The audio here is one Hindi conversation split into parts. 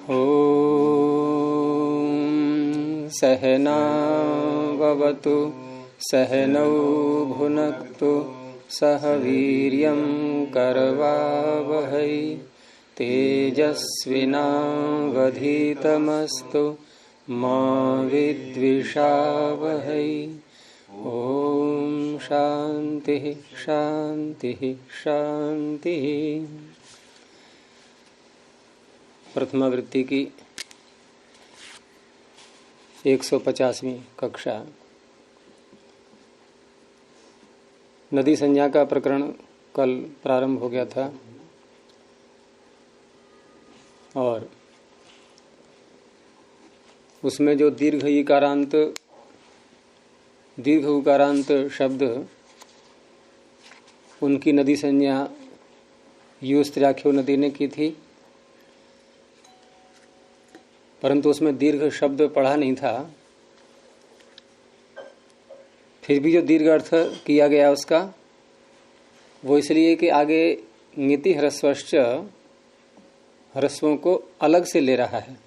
ॐ सहनाववतु सहनौ भुनक्तु सह वीर्यं करवावहै तेजस्विनावधीतमस्तु मा विद्विषावहै। ओम शांति शांति शांति। प्रथमा वृत्ति की 150वीं कक्षा। नदी संज्ञा का प्रकरण कल प्रारंभ हो गया था और उसमें जो दीर्घ उकारांत शब्द उनकी नदी संज्ञा युस्त्र्याख्यो नदी ने की थी, परंतु उसमें दीर्घ शब्द पढ़ा नहीं था। फिर भी जो दीर्घ अर्थ किया गया उसका वो इसलिए कि आगे ङिति ह्रस्वश्च ह्रस्वों को अलग से ले रहा है।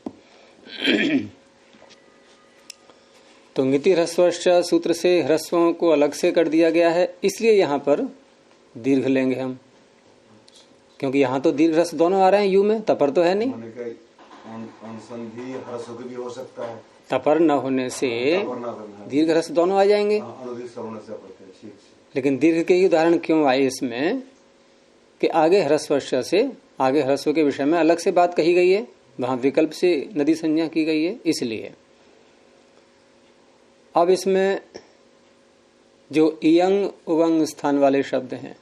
तो ङिति ह्रस्वश्च सूत्र से ह्रस्वों को अलग से कर दिया गया है, इसलिए यहां पर दीर्घ लेंगे हम, क्योंकि यहां तो दीर्घ ह्रस्व दोनों आ रहे हैं। यू में तपर तो है नहीं, भी हो सकता है। तपर न होने से दीर्घ ह्रस्व दोनों आ जाएंगे। लेकिन दीर्घ के ही उदाहरण क्यों आए इसमें कि आगे ह्रस्वश्च से आगे ह्रस्व के विषय में अलग से बात कही गई है, वहां विकल्प से नदी संज्ञा की गई है, इसलिए। अब इसमें जो इयंग उवंग स्थान वाले शब्द हैं,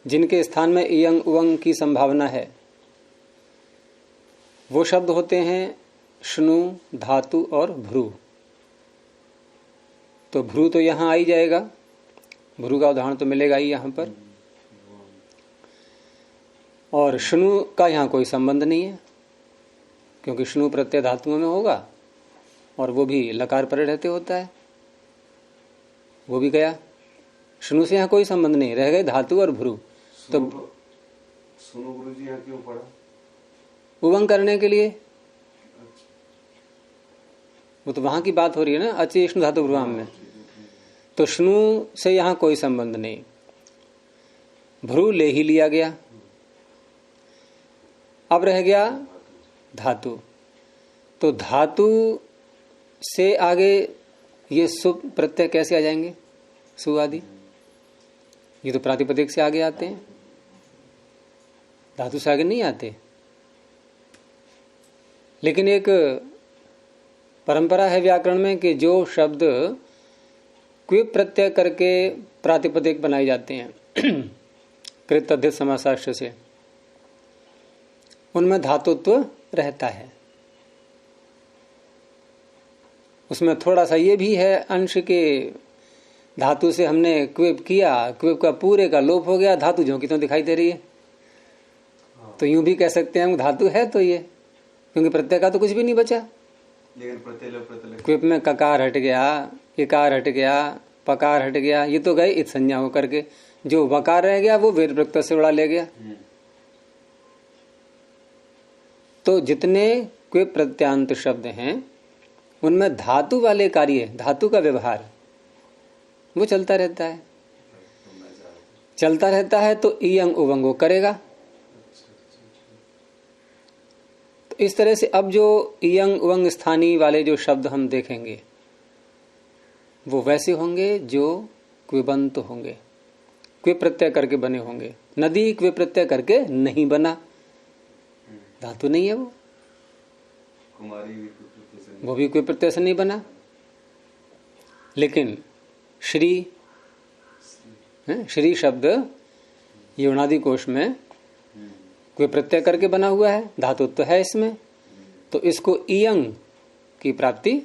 जिनके स्थान में इयंग उवंग की संभावना है, वो शब्द होते हैं श्नु, धातु और भ्रू। तो भ्रू तो यहां आ ही जाएगा, भ्रू का उदाहरण तो मिलेगा ही यहां पर। और श्नु का यहां कोई संबंध नहीं है, क्योंकि श्नु प्रत्यय धातुओं में होगा और वो भी लकार परे रहते होता है, वो भी गया। श्नु से यहां कोई संबंध नहीं, रह गए धातु और भ्रू। तो सुनो गुरु जी, यहाँ क्यों पढ़ा? उवंग करने के लिए। वो तो वहां की बात हो रही है ना, अचि विष्णु धातु भ्रुवाम में। तो श्नु से यहां कोई संबंध नहीं, भ्रू ले ही लिया गया। अब रह गया धातु। तो धातु से आगे ये सु प्रत्यय कैसे आ जाएंगे? सु आदि ये तो प्रातिपदिक से आगे आते हैं, धातु से आगे नहीं आते। लेकिन एक परंपरा है व्याकरण में कि जो शब्द क्विप प्रत्यय करके प्रातिपदिक बनाए जाते हैं कृत अधित समासाश्च से, उनमें धातुत्व रहता है। उसमें थोड़ा सा ये भी है अंश के धातु से हमने क्विप किया, क्विप का पूरे का लोप हो गया, धातु जो की तो दिखाई दे रही है। तो यूं भी कह सकते हैं धातु है तो ये, क्योंकि प्रत्यय का तो कुछ भी नहीं बचा। लेकिन क्विप में ककार हट गया, इकार हट गया, पकार हट गया, ये तो गए इत संज्ञा होकर के। जो वकार रह गया वो वेद प्रत्यय से उड़ा ले गया। तो जितने क्विप प्रत्यांत शब्द हैं उनमें धातु वाले कार्य, धातु का व्यवहार वो चलता रहता है। तो इयंग उवंग करेगा। तो इस तरह से अब जो इयंग उवंग स्थानीय वाले जो शब्द हम देखेंगे वो वैसे होंगे जो क्विबंत होंगे, क्विप प्रत्यय करके बने होंगे। नदी क्विप प्रत्यय करके नहीं बना, धातु नहीं है वो, वो भी क्विप प्रत्यय से नहीं बना। लेकिन श्री शब्द यवनादि कोश में क्विप प्रत्यय करके बना हुआ है, धातुत्व है इसमें। तो इसको इयंग की प्राप्ति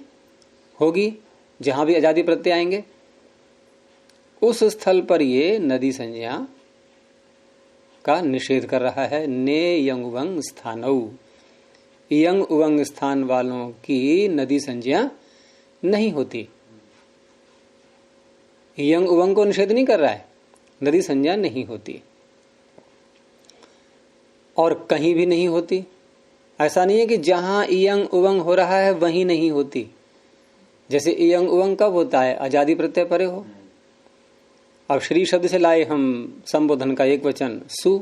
होगी जहां भी अजादि प्रत्यय आएंगे। उस स्थल पर ये नदी संज्ञा का निषेध कर रहा है। ने यंग उवंग स्थानौ, यंग उवंग स्थान वालों की नदी संज्ञा नहीं होती। यंग उवंग को निषेध नहीं कर रहा है, नदी संज्ञा नहीं होती और कहीं भी नहीं होती। ऐसा नहीं है कि जहां इयंग उवंग हो रहा है वहीं नहीं होती। जैसे इयंग उवंग कब होता है? अजादि प्रत्यय परे हो। अब श्री शब्द से लाए हम संबोधन का एक वचन सु,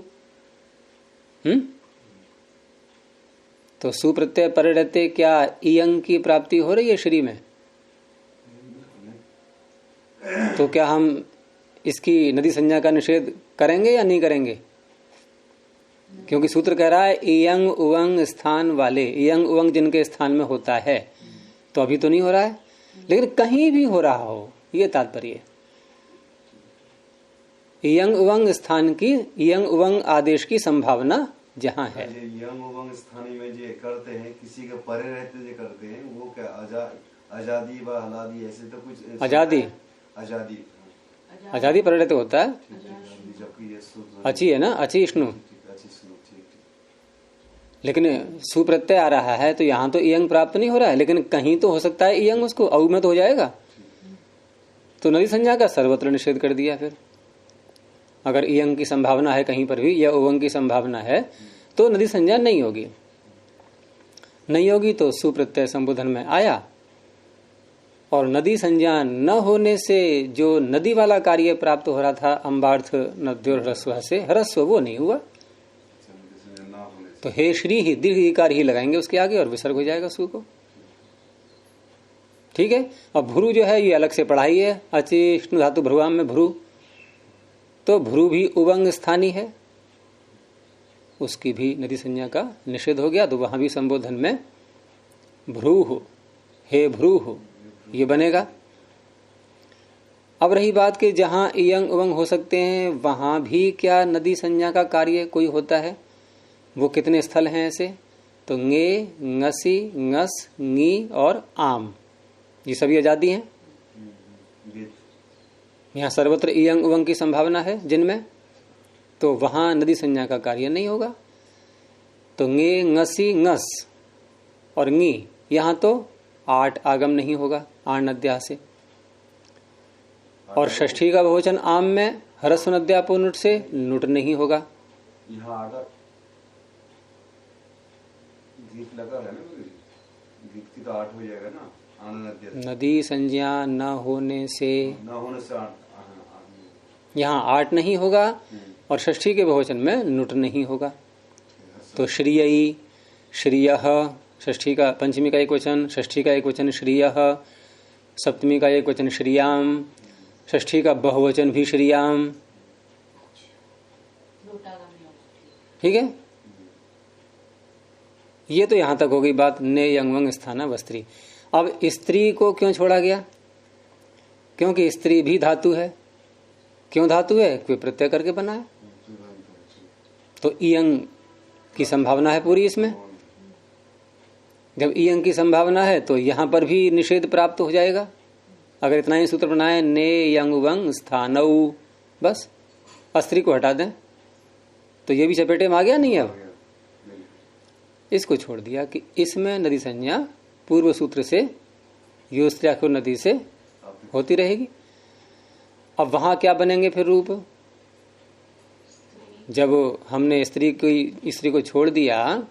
तो सु प्रत्यय परे रहते क्या इयंग की प्राप्ति हो रही है श्री में? तो क्या हम इसकी नदी संज्ञा का निषेध करेंगे या नहीं करेंगे? क्योंकि सूत्र कह रहा है इयंग उवंग स्थान वाले, इयंग उवंग जिनके स्थान में होता है। तो अभी तो नहीं हो रहा है, लेकिन कहीं भी हो रहा हो, ये तात्पर्य। इयंग उवंग स्थान की, इयंग उवंग आदेश की संभावना जहां है। यंग उमंग स्थानी में जो करते हैं, किसी के परे रहते जो करते हैं, वो क्या आजादी व हलादी ऐसे तो कुछ आजादी, आजादी परे रहते होता है। जबकि ये अच्छी है ना, अच्छी विष्णु, लेकिन सुप्रत्यय आ रहा है तो यहाँ तो इयंग प्राप्त नहीं हो रहा है, लेकिन कहीं तो हो सकता है इयंग, उसको औ में तो हो जाएगा। तो नदी संज्ञा का सर्वत्र निषेध कर दिया। फिर अगर इयंग की संभावना है कहीं पर भी या उवंग की संभावना है तो नदी संज्ञा नहीं होगी। नहीं होगी तो सुप्रत्यय संबोधन में आया, और नदी संज्ञा न होने से जो नदी वाला कार्य प्राप्त हो रहा था अम्बार्थ नद्योर ह्रस्व से, ह्रस्व वो नहीं हुआ। तो हे श्री ही दीर्घ इकार ही लगाएंगे उसके आगे और विसर्ग हो जाएगा सु को। ठीक है। अब भ्रू जो है ये अलग से पढ़ाई है, अचिष्णु धातु भ्रुवाम में भ्रू, तो भ्रू भी उवंग स्थानी है, उसकी भी नदी संज्ञा का निषेध हो गया। तो वहां भी संबोधन में भ्रू हो, हे भ्रू हो, ये बनेगा। अब रही बात कि जहां इयंग उवंग हो सकते हैं वहां भी क्या नदी संज्ञा का कार्य कोई होता है? वो कितने स्थल हैं ऐसे? तो ङे, ङसी, ङस, ङी और आम, ये सभी आजादी हैं। यहाँ सर्वत्र इयंग उवंग की संभावना है जिनमें, तो वहां नदी संज्ञा का कार्य नहीं होगा। तो ङे, ङसी, ङस और ङी, यहाँ तो 8 आगम नहीं होगा आण नद्या से। और षष्ठी का बहुवचन आम में ह्रस्व नद्यापो नुट से नुट नहीं होगा। यहाँ आकर गीत लगा है ना, गीत की तो 8 हो जाएगा ना, आण नद्या। नदी संज्ञा न होने से यहाँ 8 नहीं होगा और षष्ठी के बहुवचन में नुट नहीं होगा। तो श्रीयई, श्रीयः, षष्ठी का पंचमी का एक वचन, षष्ठी का एक वचन श्रीयः, सप्तमी का एक वचन श्रियाम, षष्ठी का बहुवचन भी श्रियाम। ठीक है, ये तो यहां तक हो गई बात ने यंगवंग स्थाना वस्त्री। अब स्त्री को क्यों छोड़ा गया? क्योंकि स्त्री भी धातु है। क्यों धातु है? कोई प्रत्यय करके बना है, तो इयंग की संभावना है पूरी इसमें। जब इयंग की संभावना है तो यहां पर भी निषेध प्राप्त हो जाएगा। अगर इतना ही सूत्र बनाए ने यंग वंग स्थानऊ, बस अस्त्री को हटा दें तो ये भी चपेटे में आ गया। नहीं, अब इसको छोड़ दिया कि इसमें नदी संज्ञा पूर्व सूत्र से योस्त्र्याखुर नदी से होती रहेगी। अब वहां क्या बनेंगे फिर रूप? जब हमने स्त्री को छोड़ दिया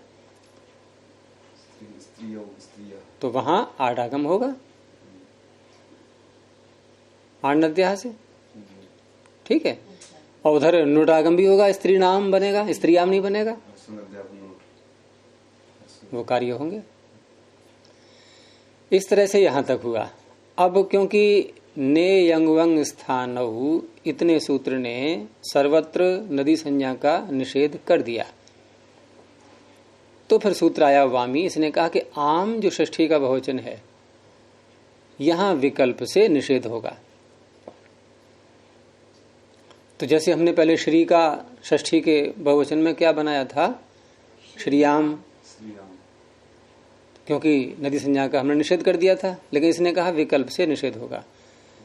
तो वहां आठ आगम होगा आठ नद्या से। ठीक है, और उधर नुटागम भी होगा, स्त्री नाम बनेगा, स्त्रीयाम नहीं बनेगा, वो कार्य होंगे। इस तरह से यहां तक हुआ। अब क्योंकि ने यंगवंग स्थानहु इतने सूत्र ने सर्वत्र नदी संज्ञा का निषेध कर दिया, तो फिर सूत्र आया वामी। इसने कहा कि आम जो षष्ठी का बहुवचन है यहां विकल्प से निषेध होगा। तो जैसे हमने पहले श्री का षष्ठी के बहुवचन में क्या बनाया था? श्रीयाम, क्योंकि नदी संज्ञा का हमने निषेध कर दिया था, लेकिन इसने कहा विकल्प से निषेध होगा,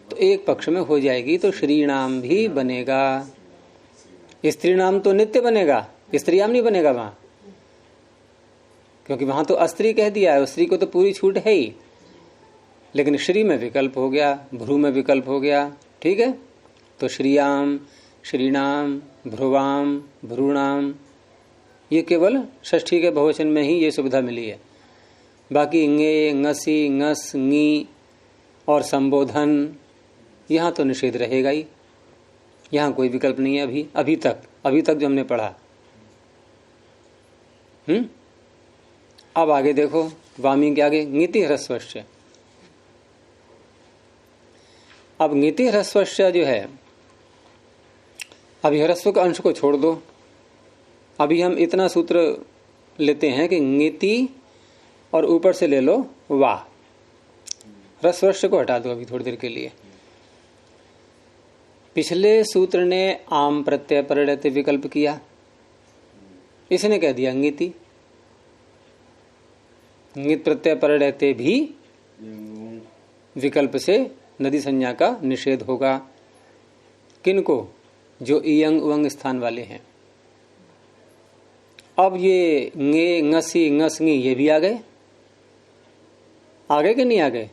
तो एक पक्ष में हो जाएगी। तो श्री नाम भी बनेगा, स्त्री नाम तो नित्य बनेगा, स्त्रीयाम नहीं बनेगा वहां, क्योंकि वहां तो अस्त्री कह दिया है, स्त्री को तो पूरी छूट है ही, लेकिन श्री में विकल्प हो गया, भ्रू में विकल्प हो गया। ठीक है, तो श्रीयाम, श्रीनाम, भ्रुवाम, भ्रूणाम, ये केवल षष्ठी के बहुवचन में ही ये सुविधा मिली है। बाकी ङे, ङसी, ङस, ङी और संबोधन, यहाँ तो निषेध रहेगा ही। यहाँ कोई विकल्प नहीं है अभी तक जो हमने पढ़ा। अब आगे देखो, वामी के आगे ङिति ह्रस्वस्य। अब ङिति ह्रस्वस्य जो है, अभी ह्रस्व का अंश को छोड़ दो। अभी हम इतना सूत्र लेते हैं कि ङिति और ऊपर से ले लो वा, ह्रस्वस्य को हटा दो अभी थोड़ी देर के लिए। पिछले सूत्र ने आम प्रत्यय परिणति विकल्प किया, इसने कह दिया ङिति। ङित प्रत्यय परिणति भी विकल्प से नदी संज्ञा का निषेध होगा। किनको? जो इयंग उवंग स्थान वाले हैं। अब ये ङे, ङसी, ङस, ङी ये भी आ गए कि नहीं आ गए?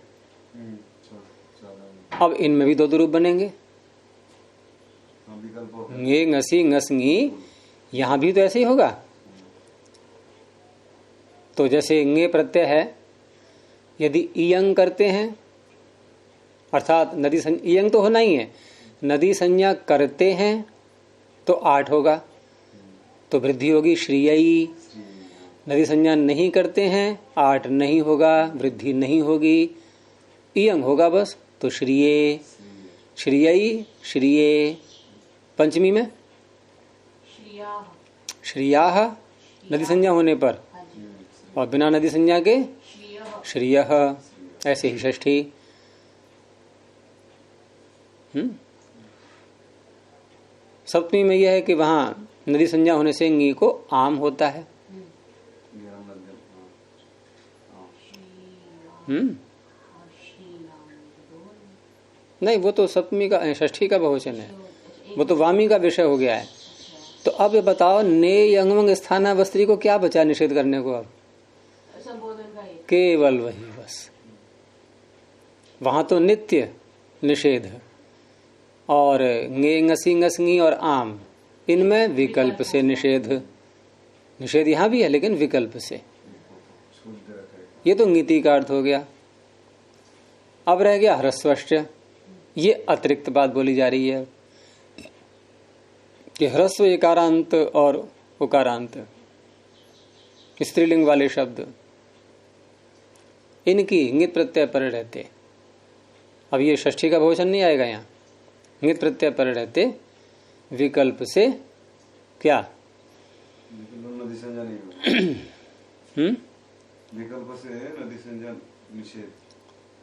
अब इनमें भी दो रूप बनेंगे। ङे, ङसी, ङस, ङी, यहां भी तो ऐसे ही होगा। तो जैसे ङे प्रत्यय है, यदि इयंग करते हैं, अर्थात नदी इयंग तो होना ही है, नदी संज्ञा करते हैं तो 8 होगा, तो वृद्धि होगी श्रीयई। नदी संज्ञा नहीं करते हैं 8 नहीं होगा, वृद्धि नहीं होगी, इयंग होगा बस, तो श्रीये, श्रीयई, श्रीये। पंचमी में श्रियाह नदी संज्ञा होने पर, और बिना नदी संज्ञा के श्रियः। ऐसे ही षष्ठी। सप्तमी में यह है कि वहां नदी संज्ञा होने से ङी को आम होता है। नहीं, वो तो सप्तमी का, षष्ठी का बहुवचन है, वो तो वामी का विषय हो गया है। तो अब ये बताओ, ने यंगमंग स्थाना वस्त्री को क्या बचा निषेध करने को? अब केवल वही बस। वहां तो नित्य निषेध, और ङे, ङसी, ङस, ङी और आम, इनमें विकल्प से निषेध। निषेध यहां भी है लेकिन विकल्प से। ये तो ङिति का अर्थ हो गया। अब रह गया ह्रस्वश्च। ये अतिरिक्त बात बोली जा रही है कि ह्रस्व एकारांत और उकारांत स्त्रीलिंग वाले शब्द, इनकी ङित प्रत्यय पर रहते। अब ये षष्ठी का बहुवचन नहीं आएगा यहाँ। ङित प्रत्यय पर रहते विकल्प से क्या? नदी संज्ञा नहीं विकल्प से नदी संज्ञा निषेध।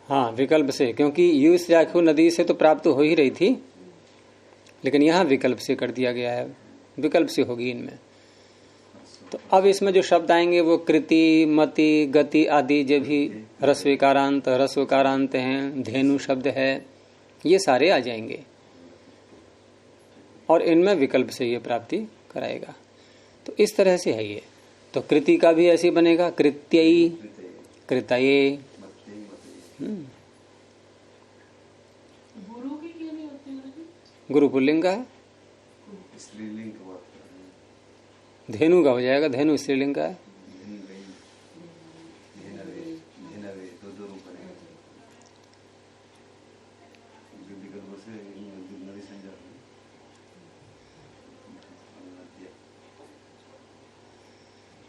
हाँ, विकल्प से, क्योंकि यू से आखिर नदी से तो प्राप्त हो ही रही थी, लेकिन यहाँ विकल्प से कर दिया गया है, विकल्प से होगी इनमें। तो अब इसमें जो शब्द आएंगे वो कृति, मति, गति आदि जो भी ह्रस्वकारांत हैं, धेनु शब्द है, ये सारे आ जाएंगे और इनमें विकल्प से ये प्राप्ति कराएगा। तो इस तरह से है ये। तो कृति का भी ऐसे बनेगा, कृत्यई, कृतये। गुरु पुल्लिंग का है, धेनु का हो जाएगा, धेनु स्त्रीलिंग का है।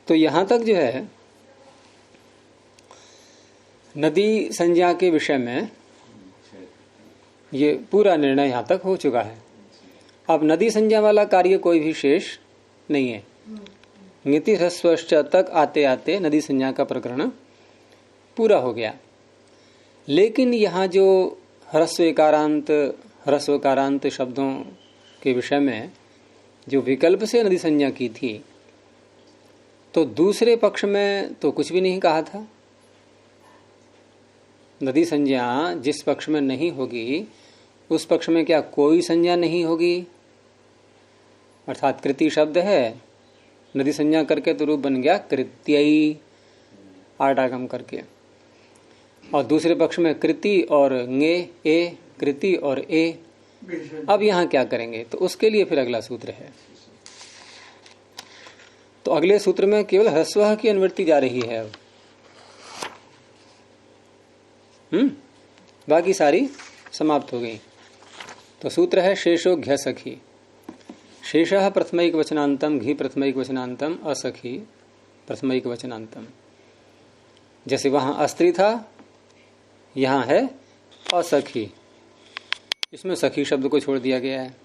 तो यहां तक जो है नदी संज्ञा के विषय में ये पूरा निर्णय यहां तक हो चुका है। अब नदी संज्ञा वाला कार्य कोई भी शेष नहीं है। ङिति ह्रस्वश्च तक आते आते नदी संज्ञा का प्रकरण पूरा हो गया। लेकिन यहाँ जो ह्रस्वकारांत शब्दों के विषय में जो विकल्प से नदी संज्ञा की थी, तो दूसरे पक्ष में तो कुछ भी नहीं कहा था। नदी संज्ञा जिस पक्ष में नहीं होगी उस पक्ष में क्या कोई संज्ञा नहीं होगी? अर्थात कृति शब्द है, नदी संज्ञा करके तो रूप बन गया कृत्यई, आटागम करके। और दूसरे पक्ष में कृति और ङे, ए, कृति और ए। अब यहां क्या करेंगे? तो उसके लिए फिर अगला सूत्र है। तो अगले सूत्र में केवल ह्रस्व की अनुवृत्ति जा रही है अब। बाकी सारी समाप्त हो गई। तो सूत्र है शेषो घ्य सखी। शेषः प्रथमैक वचनांतम, घी प्रथमैक वचनांतम, असखी प्रथमैक वचनांतम। जैसे वहां अस्त्री था, यहां है असखी। इसमें सखी शब्द को छोड़ दिया गया है।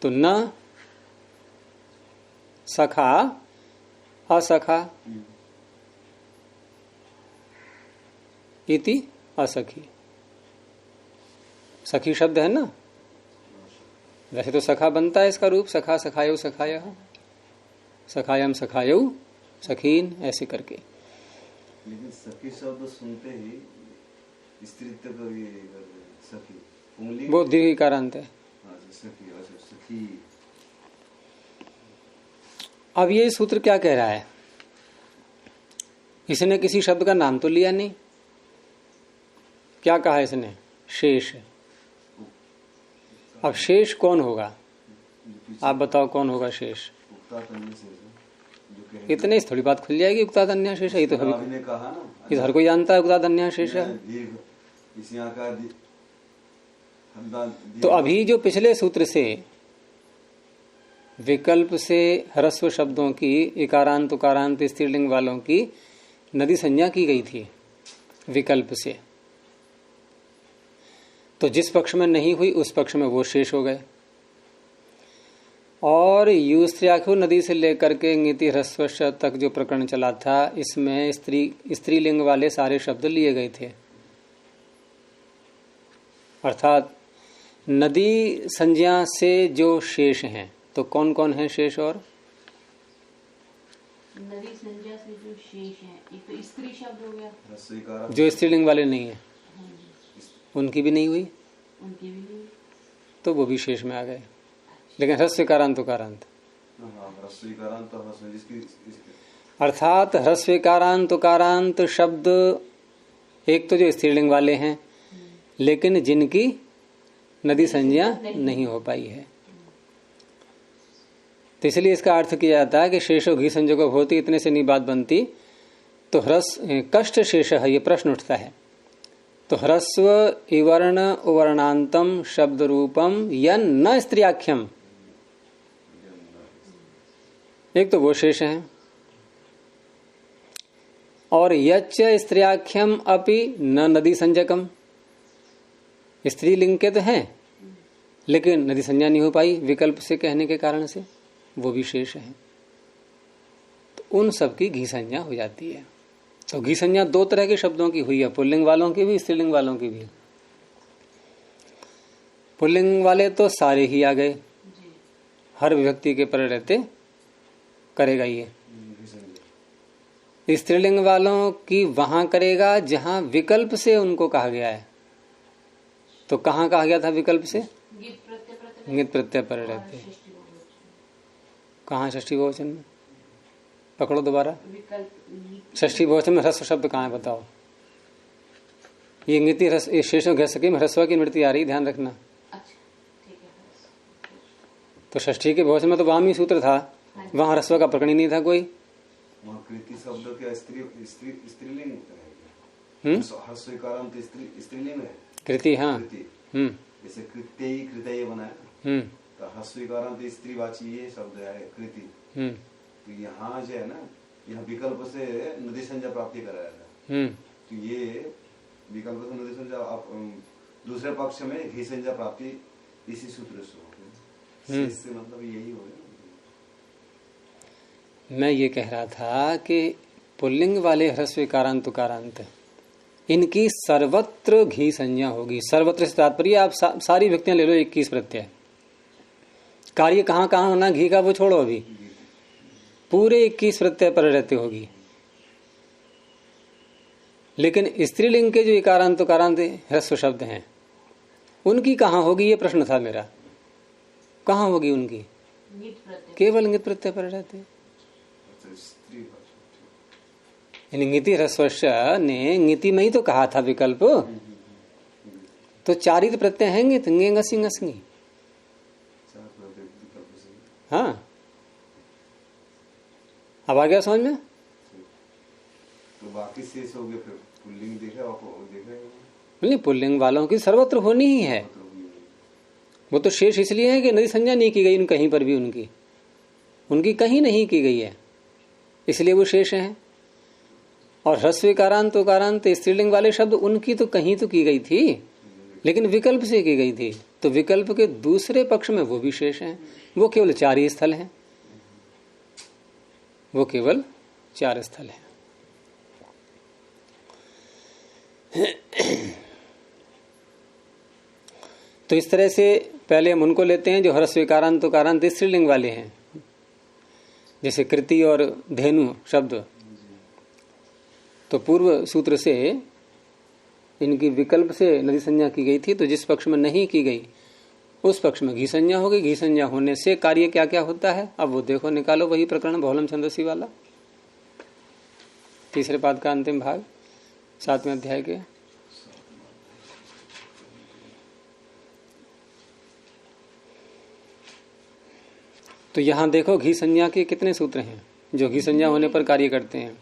तो न सखा असखा इति असखी। सखी शब्द है ना, वैसे तो सखा बनता है इसका रूप, सखा सखायो सखाया, सखायम सखायो सखीन, ऐसे करके। लेकिन सखी शब्द सुनते ही स्त्रीत्व को ये सखी पुंगलिंग, वो दीर्घिकारांत है। सखी, सखी। अब ये सूत्र क्या कह रहा है? इसने किसी शब्द का नाम तो लिया नहीं। क्या कहा इसने? शेष। अब शेष कौन होगा? आप बताओ कौन होगा शेष? इतने से थोड़ी बात खुल जाएगी। उक्ता अन्य शेष है, ये तो सभी कहा ना, ये हर कोई जानता है उक्ता अन्य शेष है। तो अभी जो पिछले सूत्र से विकल्प से ह्रस्व शब्दों की, इकारांत उकारांत स्त्रीलिंग वालों की नदी संज्ञा की गई थी विकल्प से, तो जिस पक्ष में नहीं हुई उस पक्ष में वो शेष हो गए। और युस्त्र्याख्यो नदी से लेकर के ङिति ह्रस्व तक जो प्रकरण चला था, इसमें स्त्रीलिंग वाले सारे शब्द लिए गए थे। अर्थात नदी संज्ञा से जो शेष हैं, तो कौन कौन है शेष? और नदी संज्ञा से जो शेष हैं, एक तो स्त्री शब्द हो गया, जो स्त्रीलिंग वाले नहीं है उनकी भी नहीं हुई, उनकी भी नहीं, तो वो भी शेष में आ गए। लेकिन ह्रस्वीकारांत उकारांत, अर्थात ह्रस्वीकारांत उकारांत शब्द एक तो जो स्त्रीलिंग वाले हैं, लेकिन जिनकी नदी संज्ञा नहीं हो पाई है, तो इसलिए इसका अर्थ किया जाता है कि शेषो घी संजोगो होती, इतने से नहीं बात बनती। तो कष्ट शेष है, ये प्रश्न उठता है। तो ह्रस्व इवर्ण उवर्णांतम शब्द रूपम यन न स्त्रियाख्यम, एक तो वो शेष है। और यच्च स्त्रियाख्यम अपि न नदी संजकम, स्त्रीलिंग के तो हैं लेकिन नदी संज्ञा नहीं हो पाई विकल्प से कहने के कारण से, वो भी शेष है। तो उन सब की घी संज्ञा हो जाती है। तो घी संज्ञा दो तरह के शब्दों की हुई है, पुल्लिंग वालों की भी स्त्रीलिंग वालों की भी। पुल्लिंग वाले तो सारे ही आ गए, हर विभक्ति के पर रहते करेगा ये। स्त्रीलिंग वालों की वहां करेगा जहां विकल्प से उनको कहा गया है। तो कहाँ कहा गया था विकल्प से? ङित प्रत्यय पर रहते। कहाँ षष्ठी बहुवचन में? पकड़ो दोबारा। षष्ठी बहुवचन में ह्रस्व शब्द कहाँ है बताओ? ये ङिति ह्रस्व शेषों घ सके में ह्रस्व की निवृत्ति आ रही, ध्यान रखना। तो षष्ठी के बहुवचन में तो वामी सूत्र था, वहां ह्रस्व का प्रकरण ही नहीं था कोई। कृति शब्द के स्त्रीलिंग स्त्रीलिंग है कृति। हाँ, जैसे कृत्य कृतय बनाया, तो ह्रस्वीकारांत स्त्रीवाची ये शब्द है कृति। तो यहाँ जो है ना, यहाँ विकल्प से नदी संज्ञा प्राप्ति कराया था। तो ये विकल्प से नदी संज्ञा दूसरे पक्ष में घी संज्ञा प्राप्ति इसी सूत्र से हो, इससे मतलब यही हो गया। मैं ये कह रहा था कि पुल्लिंग वाले ह्रस्वीकारांत उकारांत इनकी सर्वत्र घी संज्ञा होगी। सर्वत्र से तात्पर्य आप सारी व्यक्तियां ले लो 21 प्रत्यय। कार्य कहाँ कहाँ होना घी का वो छोड़ो, अभी पूरे 21 प्रत्यय पर रहते होगी। लेकिन स्त्रीलिंग के जो इकारांत उकारांत ह्रस्व शब्द हैं उनकी कहाँ होगी, ये प्रश्न था मेरा। कहाँ होगी उनकी? केवल ङित प्रत्यय पर रहते। ङिति ह्रस्वश्च ने ङिति में ही तो कहा था विकल्प, तो चारित प्रत्यय हैं ङित, ङेंग सिंह असंगी। हाँ, अब आ गया समझ में? तो बाकी शेष हो गए, फिर पुल्लिंग देखे नहीं, पुल्लिंग वालों की सर्वत्र होनी ही है। वो तो शेष इसलिए है कि नदी संज्ञा नहीं की गई कहीं पर भी, उनकी कहीं नहीं की गई है, इसलिए वो शेष हैं। और ह्रस्व कारांत उकारांत स्त्रीलिंग वाले शब्द उनकी तो कहीं तो की गई थी, लेकिन विकल्प से की गई थी, तो विकल्प के दूसरे पक्ष में वो भी शेष हैं। वो केवल 4 ही स्थल हैं, वो केवल 4 स्थल हैं। तो इस तरह से पहले हम उनको लेते हैं जो ह्रस्व कारांत उकारांत स्त्रीलिंग वाले हैं, जैसे कृति और धेनु शब्द। तो पूर्व सूत्र से इनकी विकल्प से नदी संज्ञा की गई थी, तो जिस पक्ष में नहीं की गई उस पक्ष में घी संज्ञा हो गई। घी संज्ञा होने से कार्य क्या क्या होता है, अब वो देखो, निकालो वही प्रकरण बहुलम छंदसी वाला, तीसरे पाद का अंतिम भाग 7वें अध्याय के। तो यहां देखो घी संज्ञा के कितने सूत्र हैं जो घी संज्ञा होने पर कार्य करते हैं।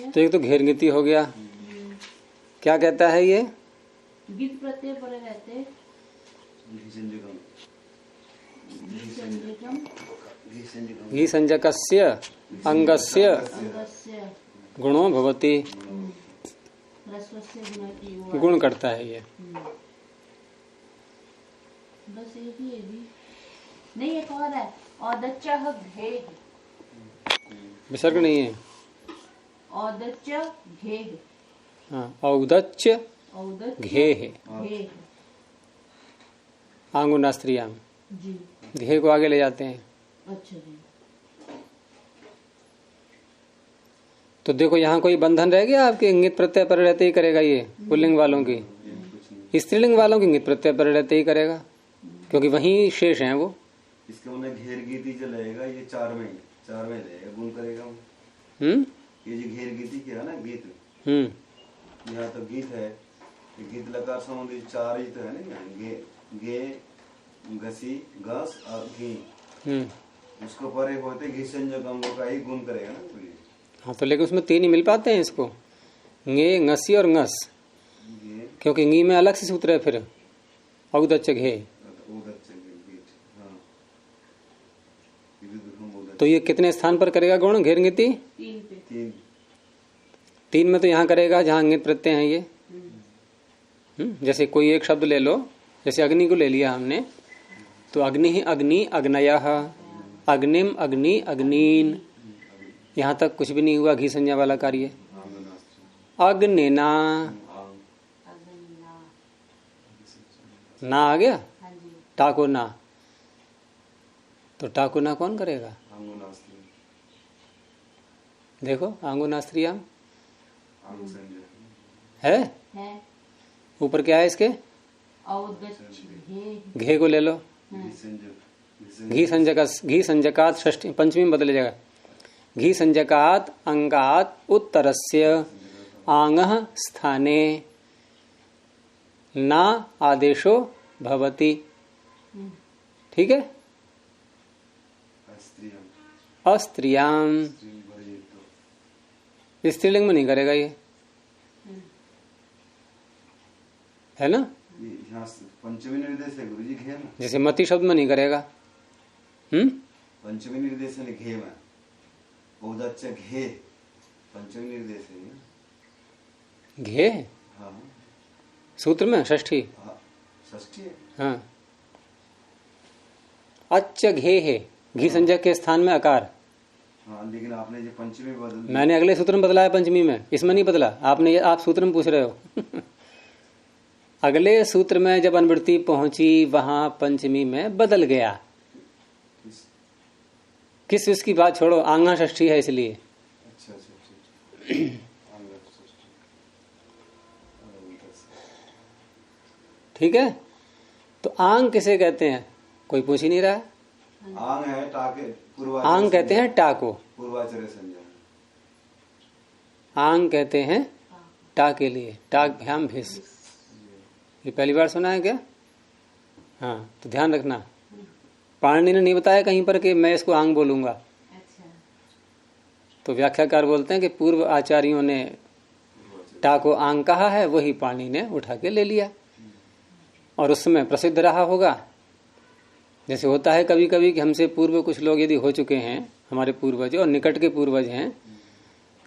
तो एक तो घेरगीति हो गया, क्या कहता है ये? गीत प्रत्यय पर रहते घी संजकस्य अंगस्य गुणो भवति, गुण करता है ये। बस एक ही है भी नहीं, एक और है औदच्चः घे, विसर्ग नहीं है। औदच्च घे, हाँ, औदच्च घे है, आंगुनास्त्रियाम जी, घे को आगे ले जाते हैं। अच्छा जी। तो देखो यहाँ कोई बंधन रह गया आपके? इंगित प्रत्यय पर रहते ही करेगा ये पुल्लिंग वालों की, स्त्रीलिंग वालों की इंगित प्रत्यय पर रहते ही करेगा, क्योंकि वही शेष हैं वो। इसके मतलब घेर गीति जो लगेगा ये 4 में लगेगा, गुण करेगा। ये जो घेर गीति किया ना, गीत, यहाँ तो गीत है, गीत लकार संबंधी 4 ही तो है ना, गे घसी घस और घी, उसको पर एक होते घी संजक अंगों का ही गुण करेगा ना। तो हाँ, तो लेकिन उसमें 3 ही मिल पाते हैं इसको, गे ngसी और ngस, क्योंकि गी में अलग से सूत्र है फिर औदच्च घे। तो ये कितने स्थान पर करेगा गुण घेरगीति? 3 में तो यहाँ करेगा जहाँ अंगित प्रत्यय हैं ये। जैसे कोई एक शब्द ले लो, जैसे अग्नि को ले लिया हमने, तो अग्नि ही अग्नि अग्नयः, अग्निम अग्नि अग्नीन, यहाँ तक कुछ भी नहीं हुआ घी संज्ञा वाला कार्य। अग्निना ना आ गया, टाको ना, तो टाको ना कौन करेगा? देखो आंगुनास्त्रियाम है, ऊपर क्या है इसके? घे को ले लो, घी संजकात षष्ठी पंचमी में बदल जाएगा। घी संजकात अंगात उत्तरस्य आंगः स्थाने ना आदेशो भवति। ठीक है, अस्त्रियाम, स्त्रीलिंग में नहीं करेगा ये, है ना? पंचमी निर्देश है गुरुजी घे में, जैसे मति शब्द में नहीं करेगा। पंचमी निर्देश है घे में, औदच्च घे पंचमी निर्देश है घे। हाँ, सूत्र में षष्ठी, षष्ठी है। हाँ, अच्छ घे है, घी संजक के स्थान में अकार। हाँ, लेकिन आपने जो पंचमी बदल, मैंने अगले सूत्र में बदला है पंचमी में, इसमें नहीं बदला। आपने ये आप सूत्र में पूछ रहे हो। अगले सूत्र में जब अनुवृत्ति पहुंची वहां पंचमी में बदल गया। किस इसकी बात छोड़ो, आंगा षष्ठी है इसलिए। अच्छा। ठीक है, तो आंग किसे कहते हैं कोई पूछ ही नहीं रहा। आंग है टाके, आंग कहते हैं टाको, पूर्वाचर्य संज्ञा। आंग कहते हैं टा के लिए, टाक भ्याम भिस, ये पहली बार सुना है क्या? हाँ, तो ध्यान रखना, पाणिनि ने नहीं बताया कहीं पर कि मैं इसको आंग बोलूंगा। अच्छा। तो व्याख्याकार बोलते हैं कि पूर्व आचार्यों ने टा को आंग कहा है, वही पाणिनि ने उठा के ले लिया और उस समय प्रसिद्ध रहा होगा। जैसे होता है कभी कभी कि हमसे पूर्व कुछ लोग यदि हो चुके हैं, हमारे पूर्वज और निकट के पूर्वज हैं,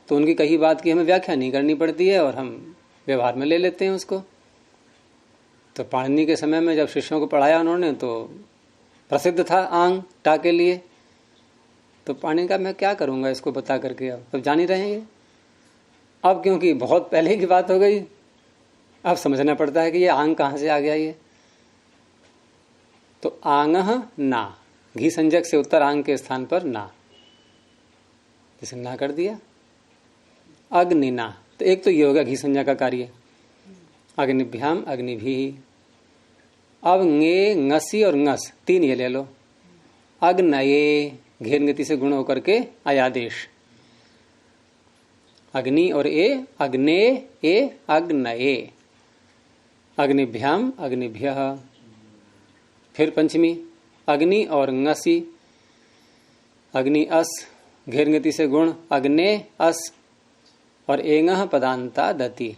तो उनकी कही बात की हमें व्याख्या नहीं करनी पड़ती है और हम व्यवहार में ले लेते हैं उसको। तो पाणिनि के समय में जब शिष्यों को पढ़ाया उन्होंने तो प्रसिद्ध था आंग टा के लिए। तो पाणिनि का मैं क्या करूंगा इसको बता करके, अब जान ही रहे हैं। अब क्योंकि बहुत पहले की बात हो गई, अब समझना पड़ता है कि ये आंग कहाँ से आ गया ये। तो आंग ना, घी संजक से उत्तर आंग के स्थान पर ना, जैसे ना कर दिया। अग्निना, तो एक तो ये होगा घी संज्ञा का कार्य, अग्निभ्याम अग्निभी। अब ङे ngसी और ngस तीन ये ले लो। अग्नये घेर गति से गुण होकर के अयादेश, अग्नि और ए अग्ने ए अग्नये, अग्निभ्याम अग्निभ्यः। फिर पंचमी अग्नि और ngसी, अग्नि अस घेर गति से गुण अग्ने अस और एंगः पदांता दति।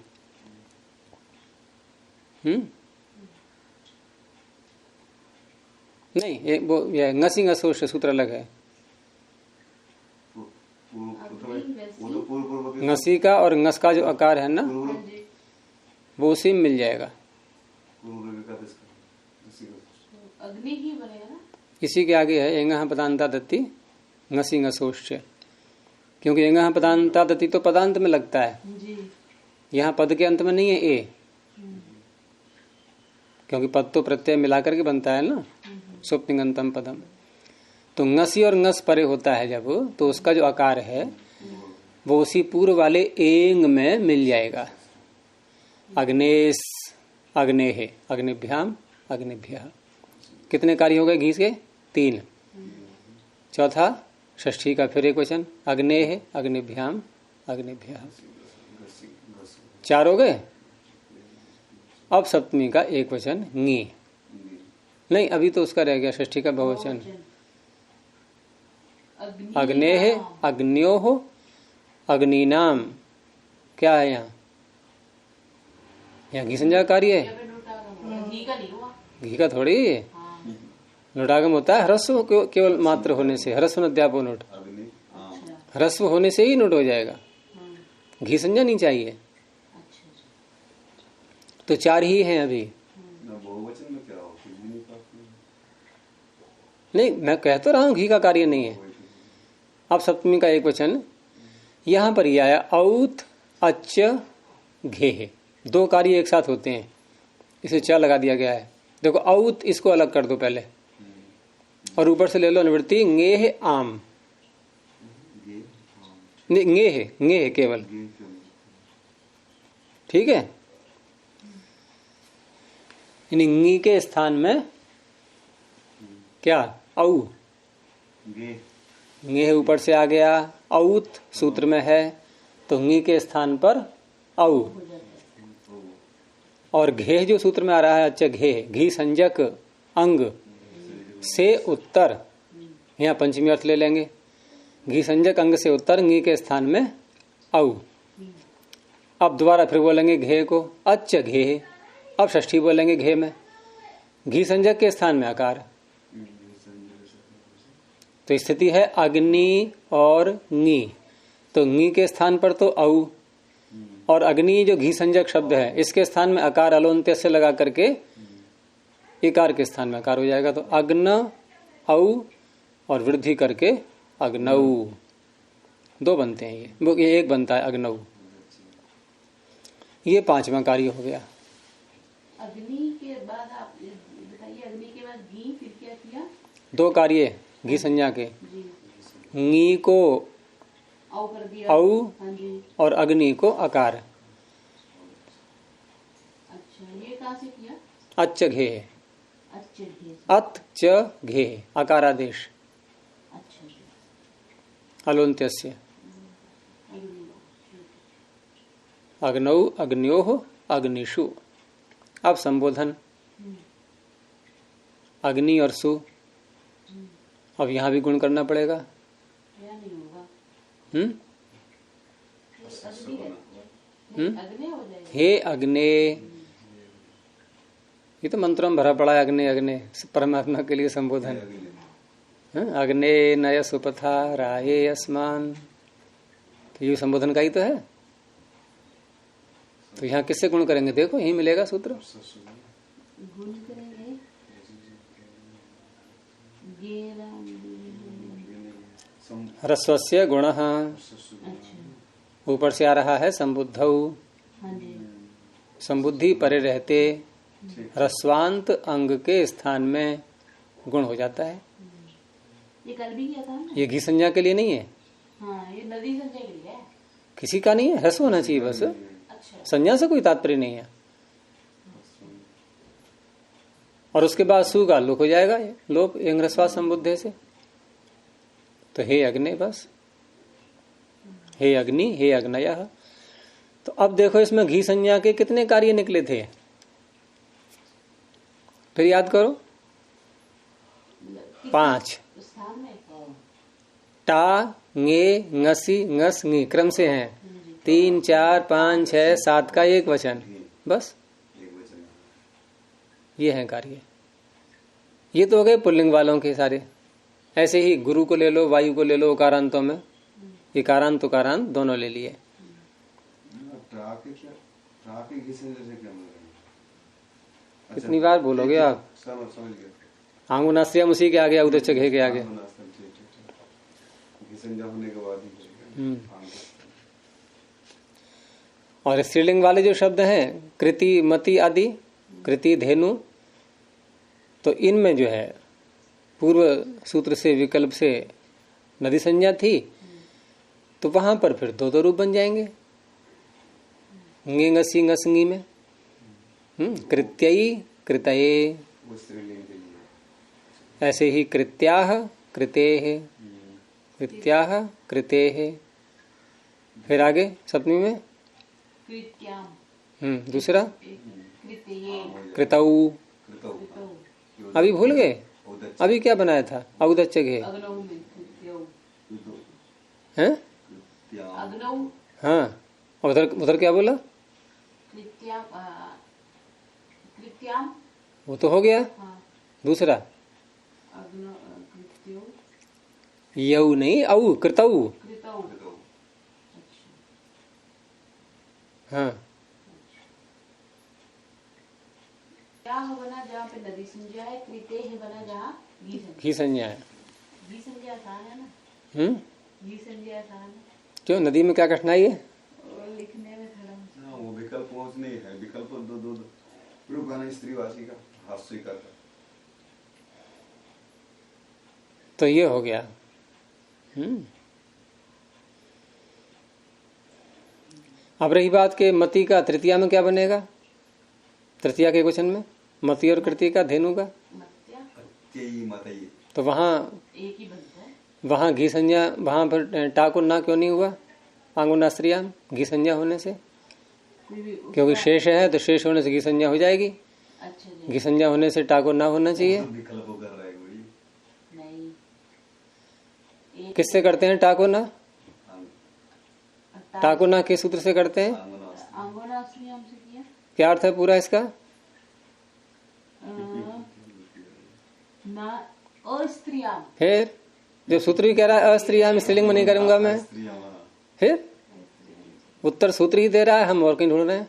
नहीं, वो ये ngसी ngसो से सूत्र अलग है। ngसी का और ngस का जो आकार है ना, वो उसी में मिल जाएगा। अग्नि ही बनेगा ना, इसी के आगे है एंगः पदांता दति ngसी ngसोश्च, क्योंकि एंगः पदांता दति तो पदांत में लगता है जी। यहाँ पद के अंत में नहीं है ए, क्योंकि पद तो प्रत्यय मिलाकर के बनता है ना, सुप्तिंगंतम पदम। तो ngसी और ngस परे होता है जब, तो उसका जो आकार है वो उसी पूर्व वाले एंग में मिल जाएगा। अग्नेश अग्नेहे अग्निभ्याम अग्निभ्यः। कितने कार्य हो गए घी के? 3। चौथा षष्ठी का फिर एक वचन अग्नेहे अग्निभ्याम अग्निभ्यः, 4 हो गए। अब सप्तमी का एक वचन ङी, नहीं अभी तो उसका रह गया षष्ठी का बहुवचन अग्नेहे अग्न्योः अग्निनाम। क्या है यहाँ? यहाँ घी संज्ञा कार्य है, घी का नहीं हुआ, घी का थोड़ी है। नुटागम होता है ह्रस्व केवल मात्र होने से, ह्रस्व अध्यापो नोट, ह्रस्व होने से ही नोट हो जाएगा, घी संज्ञा नहीं चाहिए। तो 4 ही हैं अभी। नहीं, मैं कह तो रहा हूं घी का कार्य नहीं है। अब सप्तमी का एक वचन यहां पर यह आया औत अच्छ घे, 2 कार्य एक साथ होते हैं, इसे च लगा दिया गया है। देखो औत इसको अलग कर दो पहले और ऊपर से ले लो निवृत्ति ङे है आम, ङे है केवल, ठीक है। यानी ङी के स्थान में क्या औ, ङे ऊपर से आ गया, औत सूत्र में है तो ङी के स्थान पर औ, और घे जो सूत्र में आ रहा है अच्छा घे, घी संजक अंग से उत्तर, यहाँ पंचमी अर्थ ले लेंगे, घी संजक अंग से उत्तर ङी के स्थान में औ। अब दोबारा फिर बोलेंगे घे को अच्छ घे, अब षष्ठी बोलेंगे घे में, घी संजक के स्थान में आकार। तो स्थिति है अग्नि और ङी, तो ङी के स्थान पर तो औ, और अग्नि जो घी संजक शब्द है इसके स्थान में आकार अलोन्त्य से लगा करके इकार के स्थान में आकार हो जाएगा। तो अग्न औ और वृद्धि करके अग्नौ, 2 बनते हैं ये एक बनता है अग्नौ। ये 5वां कार्य हो गया। अग्नि के बाद आप बताइए, अग्नि के बाद घी, फिर क्या किया? 2 कार्य घी संज्ञा के, ङी को औ कर दिया, औ और अग्नि को आकार। अच्छा, ये कहाँ से किया? अच्छ घे, अच्छे घी, अत च घे आकारादेश अच्छा, अलोन्त्यस्य। अग्नौ अग्न्योः अग्निषु, अब संबोधन अग्नि और सु, अब यहां भी गुण करना पड़ेगा। या नहीं होगा। अग्नि हो जाएगा। हे अग्ने, ये तो मंत्रों में भरा पड़ा है अग्नि अग्नि, परमात्मा के लिए संबोधन। अग्ने नय सुपथा राये अस्मान, तो ये संबोधन का ही तो है। तो यहाँ किससे गुण करेंगे? देखो यही मिलेगा सूत्र। गुण करेंगे ह्रस्वस्य गुण, ऊपर से आ रहा है संबुद्धौ, संबुद्धि परे रहते ह्रस्वांत अंग के स्थान में गुण हो जाता है। ये कल भी किया था ना? ये घी संज्ञा के लिए नहीं है। हाँ, ये नदी संज्ञा के लिए है। किसी का नहीं है, ह्रस्व होना चाहिए बस। अच्छा। संज्ञा से कोई तात्पर्य नहीं है। और उसके बाद सु का लोप हो जाएगा, लोप यंग ह्रस्वा संबुद्धे से। तो हे अग्नि, बस हे अग्नि, हे अग्नयः। तो अब देखो इसमें घी संज्ञा के कितने कार्य निकले थे, फिर याद करो। 5 टा ङे ङसी ङस ङी क्रम से हैं। 3 4 5 6 7 का एक वचन, बस ये है कार्य। ये तो हो गए पुल्लिंग वालों के सारे। ऐसे ही गुरु को ले लो, वायु को ले लो, कारांतों में इकारांत उकारांत दोनों ले लिए। कितनी बार बोलोगे आप? आंगुनास्यम उसी के आगे, उदच्चक हे के आगे। और स्त्रीलिंग वाले जो शब्द हैं कृति मति आदि, कृति धेनु, तो इनमें जो है पूर्व सूत्र से विकल्प से नदी संज्ञा थी, तो वहां पर फिर दो रूप बन जाएंगे। ङे ङसी ङसंगी में कृत्यई कृतये, ऐसे ही कृत्याह कृतेः, कृत्याह कृतेः। फिर आगे सप्तमी में दूसरा कृतौ। अभी भूल गए? अभी क्या बनाया था? औदच्चक है, हैं? हाँ, उधर उधर क्या बोला? वो तो हो गया। दूसरा यऊ नहीं, औ कृतौ। हाँ, क्या बना जहाँ पे नदी संज्ञा है, कृते है बना जहाँ घी संज्ञा है। घी संज्ञा आसान है ना? घी संज्ञा आसान है। क्यों, नदी में क्या कठिनाई है? लिखने में थोड़ा वो विकल्प पहुंच नहीं है। विकल्प दो रूप है स्त्रीवाची का, हास्य का। तो ये हो गया। अब रही बात के मति का तृतीया में क्या बनेगा? तृतीया के क्वेश्चन में मति और कृति का, धेनु का, तो वहां एक ही बनता है। वहां घी संज्ञा, वहां पर टा को ना क्यों नहीं हुआ? आंगुनास्त्रिया घी संज्ञा होने से, क्योंकि शेष है तो शेष होने से घी संज्ञा हो जाएगी। अच्छा, घी संज्ञा होने से टा को ना होना चाहिए। नहीं, किससे करते हैं टा को ना? टा को ना किस सूत्र से करते हैं? आंगुनास्त्रियाम से किया। क्या अर्थ है पूरा इसका? ना अस्त्रियाम। फिर जो सूत्र भी कह रहा है अस्त्रियाम, स्त्रीलिंग में नहीं करूंगा मैं। फिर उत्तर सूत्र ही दे रहा है, हम और कहीं ढूंढ रहे हैं।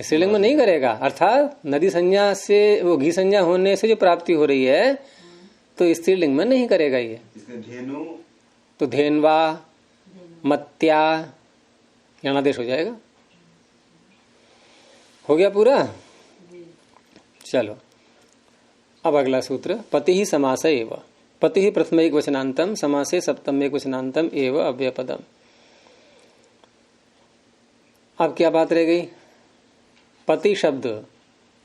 स्त्रीलिंग में नहीं करेगा, अर्थात नदी संज्ञा से, वो घी संज्ञा होने से जो प्राप्ति हो रही है, तो स्त्रीलिंग में नहीं करेगा ये। तो धेनवा मत्या यणादेश हो जाएगा। हो गया पूरा? चलो अब अगला सूत्र, पति ही समास एव। पति ही प्रथम एक वचनांतम, समासे सप्तम एक वचनांतम एव अव्यपदम। अब क्या बात रह गई? पति शब्द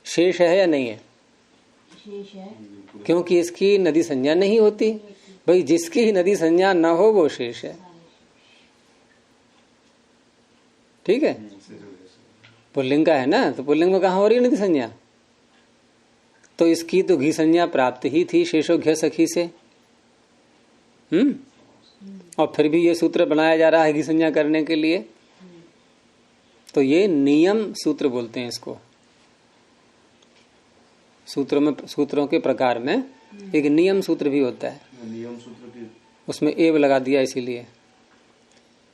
शेष है या नहीं है? शेष है, क्योंकि इसकी नदी संज्ञा नहीं होती। भाई जिसकी नदी संज्ञा न हो वो शेष है। ठीक है, पुल्लिंग का है ना, तो पुल्लिंग में कहाँ हो रही है नदी संज्ञा? तो इसकी तो घी संज्ञा प्राप्त ही थी शेषो घ्य सखी से। और फिर भी ये सूत्र बनाया जा रहा है घी संज्ञा करने के लिए। तो ये नियम सूत्र बोलते हैं इसको। सूत्रों के प्रकार में एक नियम सूत्र भी होता है। नियम सूत्र की उसमें एव लगा दिया इसीलिए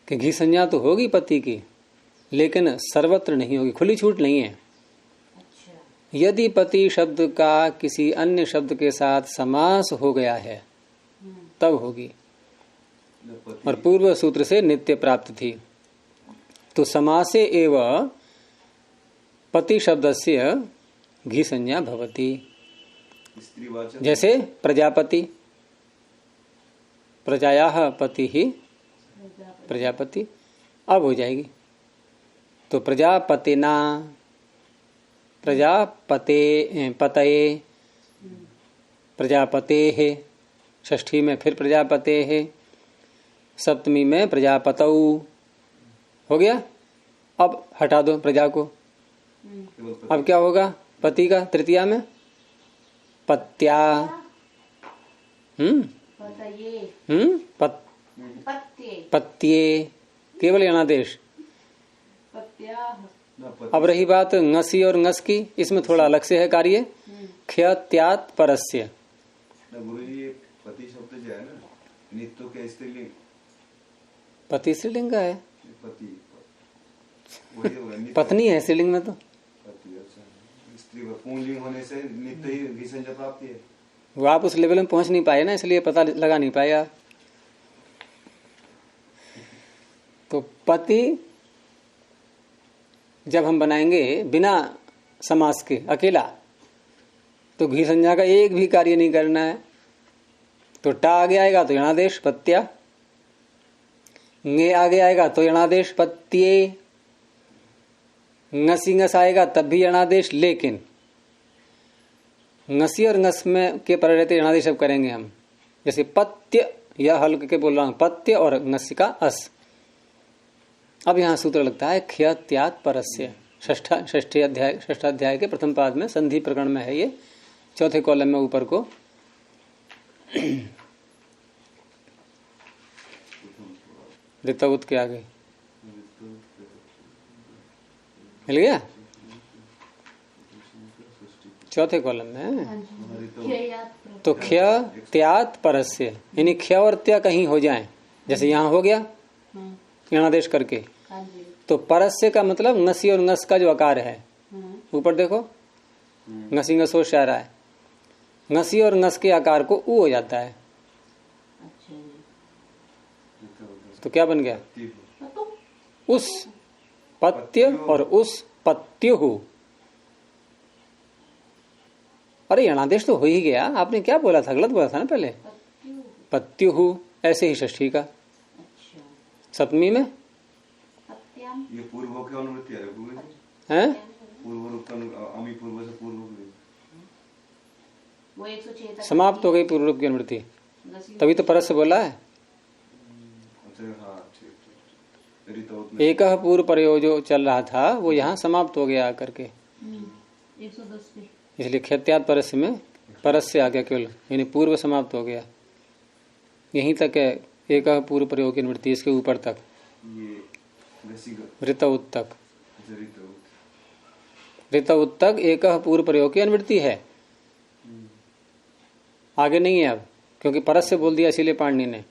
कि घी संज्ञा तो होगी पति की, लेकिन सर्वत्र नहीं होगी, खुली छूट नहीं है। यदि पति शब्द का किसी अन्य शब्द के साथ समास हो गया है तब होगी। और पूर्व सूत्र से नित्य प्राप्त थी। तो समासे एव पति शब्दस्य घी संज्ञा भवति। जैसे प्रजापति, प्रजायाः पति ही प्रजापति, अब हो जाएगी। तो प्रजापतिना, प्रजापते पतये, प्रजापते है, षष्ठी में फिर प्रजापते है, सप्तमी में प्रजापतौ हो गया। अब हटा दो प्रजा को, अब क्या होगा पति का? तृतीया में पत्या, पत्ये, केवल यणादेश। अब रही बात ngसी और ngस की, इसमें थोड़ा अलग से है कार्य। ख्य त्यात परस्य। गुरु जी पति शब्द जो है ना, नित्य के स्त्रीलिंग, पति स्त्रीलिंग का है, पति पत्नी है स्त्रीलिंग में तो। पति अच्छा, स्त्री पुंलिंग होने से नित्य ही घी संज्ञा प्राप्ति है। वो आप उस लेवल में पहुंच नहीं पाए ना, इसलिए पता लगा नहीं पाए आप। तो पति जब हम बनाएंगे बिना समास के अकेला, तो घी संज्ञा का एक भी कार्य नहीं करना है। तो टा आगे आएगा तो यणादेश पत्या, ङे आगे आएगा तो यणादेश पत्ये, ngसी ngस आएगा तब भी यणादेश। लेकिन ngसी और ngस में के पर रहते यणादेश अब करेंगे हम। जैसे पत्य, यह हल्क के बोल रहा हूं, पत्य और ngस का अस। अब यहाँ सूत्र लगता है ख्य त्यात परस्य। षष्ठाध्याय के प्रथम पाद में संधि प्रकरण में है ये, चौथे कॉलम में ऊपर को। ऋतवुत के आगे मिल गया, चौथे कॉलम में। तो ख्य त्यात परस्य, यानी ख्य और त्या कहीं हो जाएं, जैसे यहाँ हो गया यणादेश करके। तो परस्य का मतलब ngसी और ngस का जो आकार है, ऊपर देखो ngसी ngसो शा रहा है, ngसी और ngस के आकार को ऊ हो जाता है। तो क्या बन गया? उस पत्य और उस पत्युहु। अरे यणादेश तो हो ही गया, आपने क्या बोला था? गलत बोला था ना पहले, पत्युहु। ऐसे ही षष्ठी का सप्तमी में ये पूर्व की अनुवृत्ति है पूर्व रूप का अमी पूर्व से पूर्व वो 106 समाप्त हो गई पूर्व रूप की अनुवृत्ति, तभी तो परस से बोला है। एक पूर्व प्रयोग जो चल रहा था वो यहाँ समाप्त हो गया आकर के, 110 पे। इसलिए ख्यात्यात परस में परस से आ गया केवल, यानी पूर्व समाप्त हो गया। यहीं तक है एक पूर्व प्रयोग की अनुवृत्ति, इसके ऊपर तक ऋतवुत तक। ऋतवुत तक एक पूर्व प्रयोग की अनुवृत्ति है, आगे नहीं है अब, क्योंकि परस से बोल दिया इसीलिए पाणिनि ने।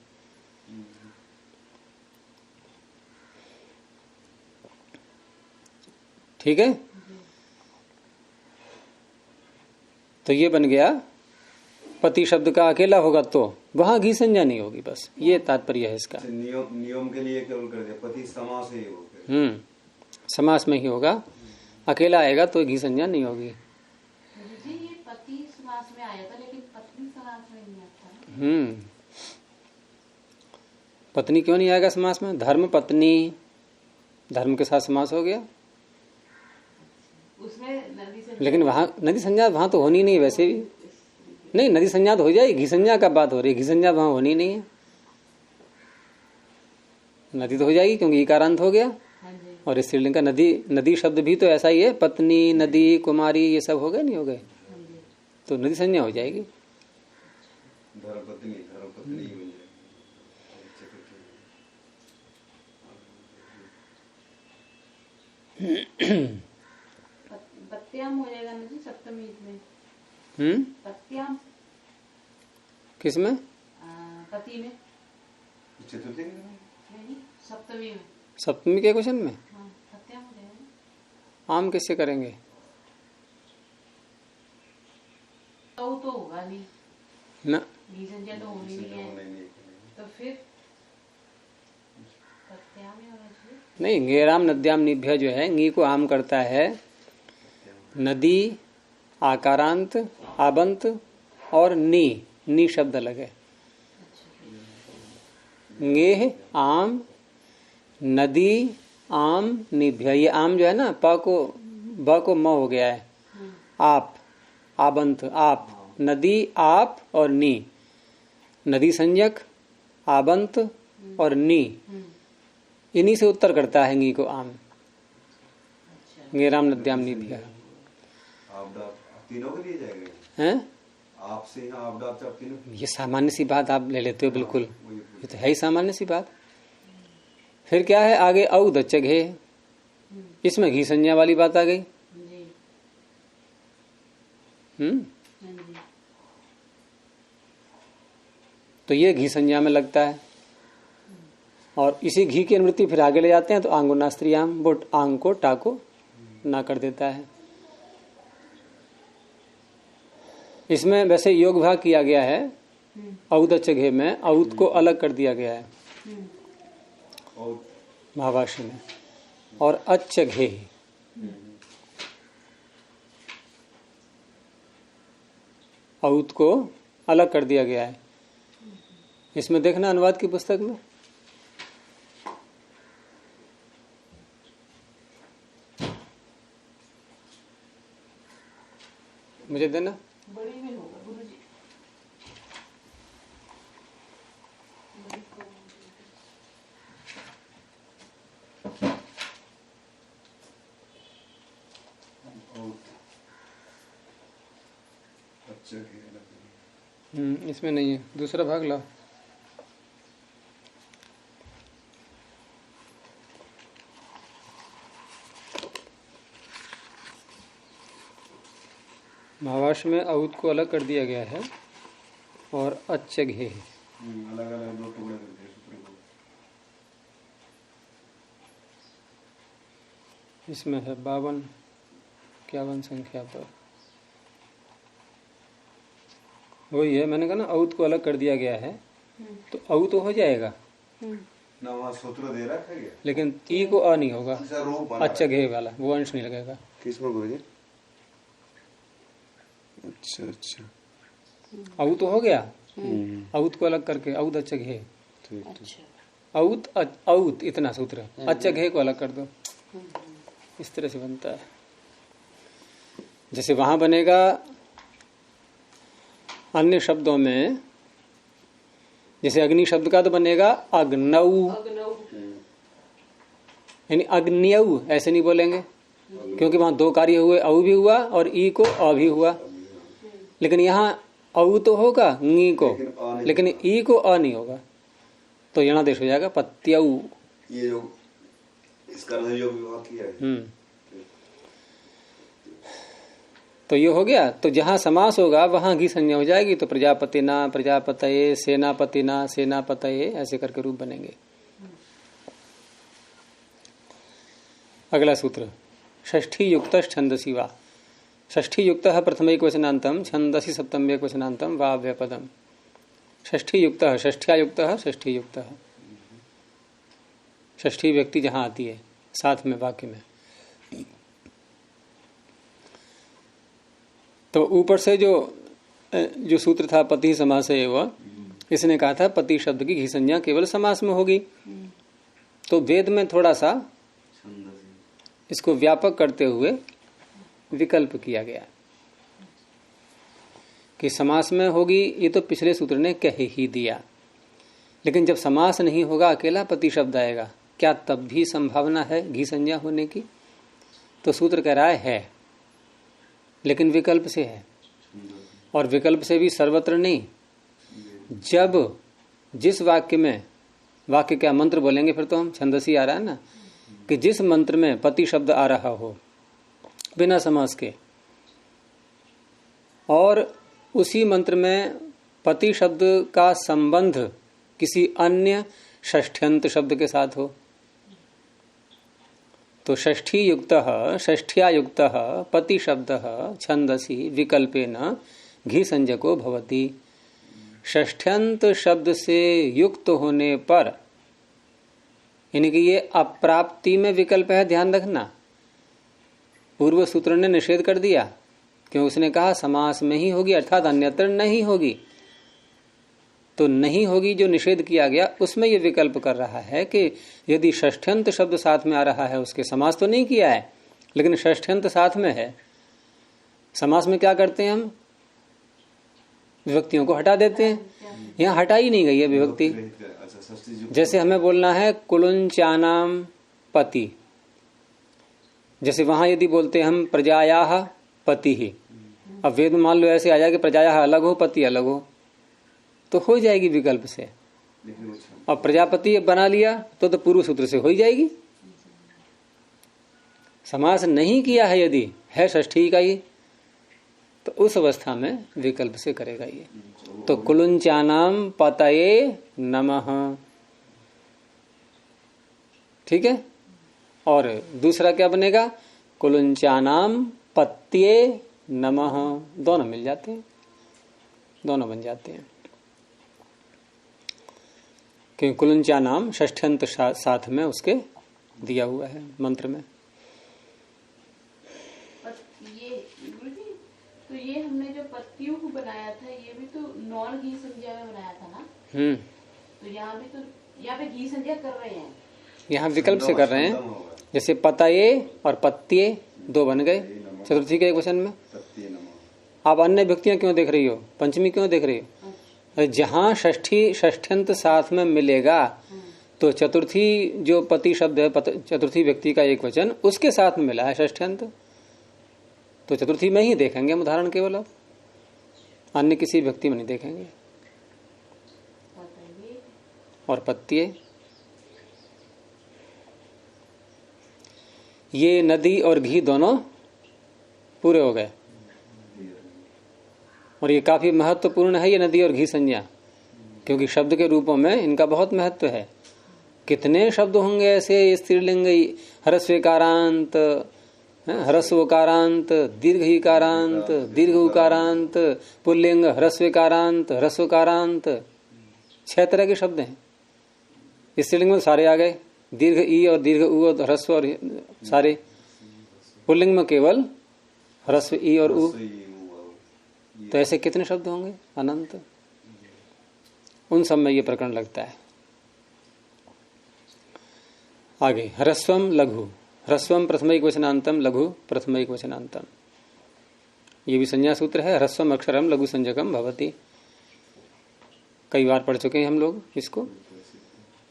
ठीक है, तो ये बन गया पति शब्द का अकेला होगा तो वहां घी संज्ञा नहीं होगी, बस ये तात्पर्य है इसका। नियम के लिए केवल कर दिया, पति समास ही होगा। समास में ही होगा, अकेला आएगा तो घी संज्ञा नहीं होगी। ये पति समास में आया था लेकिन पत्नी समास में नहीं आता। पत्नी क्यों नहीं आएगा समास में? धर्म पत्नी, धर्म के साथ समास हो गया उसमें नदी से। लेकिन वहां नदी संज्ञा वहां तो होनी नहीं, वैसे भी नहीं। नदी संज्ञा तो हो जाएगी, घी संज्ञा का बात हो रही है, घी संज्ञा वहां होनी नहीं है। नदी तो हो जाएगी क्योंकि इकारांत हो गया। हाँ जी। और स्त्रीलिंग का नदी, नदी शब्द भी तो ऐसा ही है, पत्नी, नदी, कुमारी, ये सब हो गए नहीं हो गए, तो नदी संज्ञा हो जाएगी। धर्मपत्नी बन जाएगी। पत्याम हो जाएगा ना जी सप्तमी में। पत्याम किसमें? पति में, चतुर्थी नहीं सप्तमी में। सप्तमी के क्वेश्चन में हाँ, पत्याम हो जाएगा। आम किससे करेंगे? तो होगा नहीं ना, घी संज्ञा तो होनी नहीं है, तो फिर पत्याम ही होना चाहिए। नहीं, गेराम नद्याम निभ्य जो है, ंगी को आम करता है, नदी, आकारांत, आबंत और नी शब्द अलग है। गेह, आम, नदी, आम, निभ्य, ये आम जो है ना, ब को म हो गया है, आप, आबंत, आप, नदी, आप और नी, नदी संज्ञक, आबंत और नी, इन्हीं से उत्तर करता है ंगी को आम। गेराम नद्याम निभ्य तीनों के लिए जाएगा हैं? आपसे आप तीनों, ये सामान्य सी बात आप ले लेते हो, बिल्कुल ये तो है ही सामान्य सी बात। फिर क्या है आगे? औ दच्च घे, इसमें घी संज्ञा वाली बात आ गई। तो ये घी संज्ञा में लगता है, और इसी घी की अनुवृत्ति फिर आगे ले जाते हैं तो आंगुना स्त्रियाम, वो आंग को टा को ना कर देता है। इसमें वैसे योग भाग किया गया है, औदच्च घे में औत को अलग कर दिया गया है महाभाष्य में, और अच्छ घे औत को अलग कर दिया गया है। इसमें देखना अनुवाद की पुस्तक में, मुझे देना। बड़ी में होगा गुरुजी। इसमें नहीं है, दूसरा भाग ला। महाभाष्य में औत को अलग कर दिया गया है और अच्छ घे है। अलग अलग दो टुकड़े कर दिए सूत्र को। इसमें है 52-51 संख्या पर, वही है, मैंने कहा ना औत को अलग कर दिया गया है, तो औत तो हो जाएगा ना, वहाँ सूत्र दे रखा है, लेकिन ई को अ नहीं होगा, अच्छा घे वाला वो अंश नहीं लगेगा। किसमें गुरुजी? अच्छा औत तो हो गया, औत को अलग करके औद अच्छा घे, औत इतना सूत्र, अच्छा घे को अलग कर दो, इस तरह से बनता है। जैसे वहां बनेगा अन्य शब्दों में, जैसे अग्नि शब्द का तो बनेगा अग्नौ, यानी अग्नियौ ऐसे नहीं बोलेंगे, क्योंकि वहां दो कार्य हुए, औ भी हुआ और ई को अ भी हुआ। लेकिन यहाँ औ तो होगा ंगी को, लेकिन ई को अ नहीं होगा, तो यणादेश हो जाएगा पत्यौ। ये जो इसका जो विभाग किया है, तो ये हो गया। तो जहां समास होगा वहां घी संज्ञा हो जाएगी, तो प्रजापतिना, प्रजापतये, सेनापतिना, सेनापतये, ऐसे करके रूप बनेंगे। अगला सूत्र, षष्ठी युक्त छंदसी वा, षष्ठी युक्त प्रथम एक वचनांतम, छंदसी सप्तम एक वचनांतम वा व्यपदम। षष्ठी युक्त, षष्ठ्या युक्त, षष्ठी युक्त, षष्ठी व्यक्ति जहां आती है साथ में वाक्य में। तो ऊपर से जो सूत्र था पति समास एवं, इसने कहा था पति शब्द की घी संज्ञा केवल समास में होगी। तो वेद में थोड़ा सा इसको व्यापक करते हुए विकल्प किया गया कि समास में होगी, ये तो पिछले सूत्र ने कह ही दिया। लेकिन जब समास नहीं होगा, अकेला पति शब्द आएगा, क्या तब भी संभावना है घी संज्ञा होने की? तो सूत्र कह रहा है, लेकिन विकल्प से है, और विकल्प से भी सर्वत्र नहीं। जब जिस वाक्य में, वाक्य क्या मंत्र बोलेंगे फिर तो हम, छंदसी आ रहा है ना, कि जिस मंत्र में पति शब्द आ रहा हो बिना समास के, और उसी मंत्र में पति शब्द का संबंध किसी अन्य षष्ठ्यंत शब्द के साथ हो, तो षष्ठी युक्त, षष्ठ्या युक्त पति शब्द छंदसी विकल्पेन घी संज्ञको भवति। षष्ठ्यंत शब्द से युक्त होने पर, यानी कि ये अप्राप्ति में विकल्प है, ध्यान रखना। पूर्व सूत्र ने निषेध कर दिया, क्यों? उसने कहा समास में ही होगी, अर्थात अन्यत्र नहीं होगी। तो नहीं होगी जो निषेध किया गया, उसमें ये विकल्प कर रहा है कि यदि षष्ठ्यंत शब्द साथ में आ रहा है, उसके समास तो नहीं किया है, लेकिन षष्ठ्यंत साथ में है। समास में क्या करते हैं हम? विभक्तियों को हटा देते हैं। यहाँ हटा ही नहीं गई है विभक्ति। जैसे हमें बोलना है कुलुंचानाम पति, जैसे वहां यदि बोलते हैं हम प्रजायाः पति ही, अब वेद में मान लो ऐसे आ जाए कि प्रजायाः अलग हो, पति अलग हो, तो हो जाएगी विकल्प से। और प्रजापति बना लिया तो पूर्व सूत्र से हो ही जाएगी। समास नहीं किया है यदि है षष्ठी का ही, तो उस अवस्था में विकल्प से करेगा ये। तो कुलुंचानाम पतये नमः, ठीक है। और दूसरा क्या बनेगा? कुलुंचानाम पत्ये नमः, दोनों मिल जाते हैं, दोनों बन जाते हैं, क्योंकि कुलुंचानाम षष्ठ्यंत साथ में उसके दिया हुआ है मंत्र में। तो ये हमने जो पत्तियों को बनाया था, ये भी तो नॉन घी संज्ञा में बनाया था ना? तो यहाँ भी तो, यहाँ पे घी संज्ञा कर रहे हैं, यहाँ विकल्प से कर रहे हैं। जैसे पताये और पत्ये दो बन गए चतुर्थी के एक वचन में। आप अन्य व्यक्तियां क्यों देख रही हो? पंचमी क्यों देख रही हो? जहां षष्ठी षष्ठ्यंत साथ में मिलेगा, तो चतुर्थी जो पति शब्द है, चतुर्थी व्यक्ति का एक वचन, उसके साथ में मिला है षष्ठ्यंत, तो चतुर्थी में ही देखेंगे हम उदाहरण केवल, अब अन्य किसी व्यक्ति में नहीं देखेंगे। और पत्ये, ये नदी और घी दोनों पूरे हो गए, और ये काफी महत्वपूर्ण है ये नदी और घी संज्ञा, क्योंकि शब्द के रूपों में इनका बहुत महत्व है। कितने शब्द होंगे ऐसे स्त्रीलिंग, ह्रस्वकारांत, ह्रस्वकारांत, दीर्घ ईकारांत, दीर्घ उकारांत, पुल्लिंग ह्रस्वकारांत, ह्रस्वकारांत, 6 तरह के शब्द हैं। स्त्रीलिंग में सारे आ गए, दीर्घ ई और दीर्घ उ और ह्रस्व और सारे। पुल्लिंग में केवल ह्रस्व ई और उ। तो ऐसे कितने शब्द होंगे? अनंत। उन सब में ये प्रकरण लगता है। आगे ह्रस्वम लघु, ह्रस्वम प्रथमैक वचनांतम, लघु प्रथमैक वचनांतम, ये भी संज्ञा सूत्र है। ह्रस्वम अक्षरम लघु संज्ञकम भवति, कई बार पढ़ चुके हैं हम लोग इसको।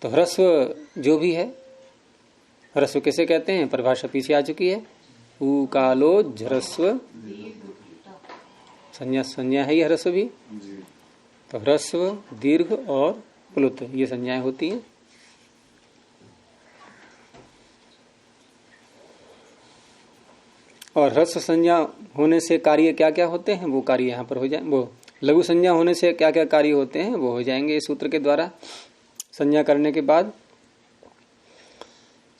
तो ह्रस्व जो भी है, ह्रस्व किसे कहते हैं? परिभाषा पीछे आ चुकी है। ऊ कालो ह्रस्व, संज्ञा है ये ह्रस्व भी। तो ह्रस्व, दीर्घ और प्लुत, ये संज्ञाएं होती हैं। और ह्रस्व संज्ञा होने से कार्य क्या क्या होते हैं, वो कार्य यहाँ पर हो जाए। वो लघु संज्ञा होने से क्या क्या कार्य होते हैं, वो हो जाएंगे इस सूत्र के द्वारा। संज्ञा करने के बाद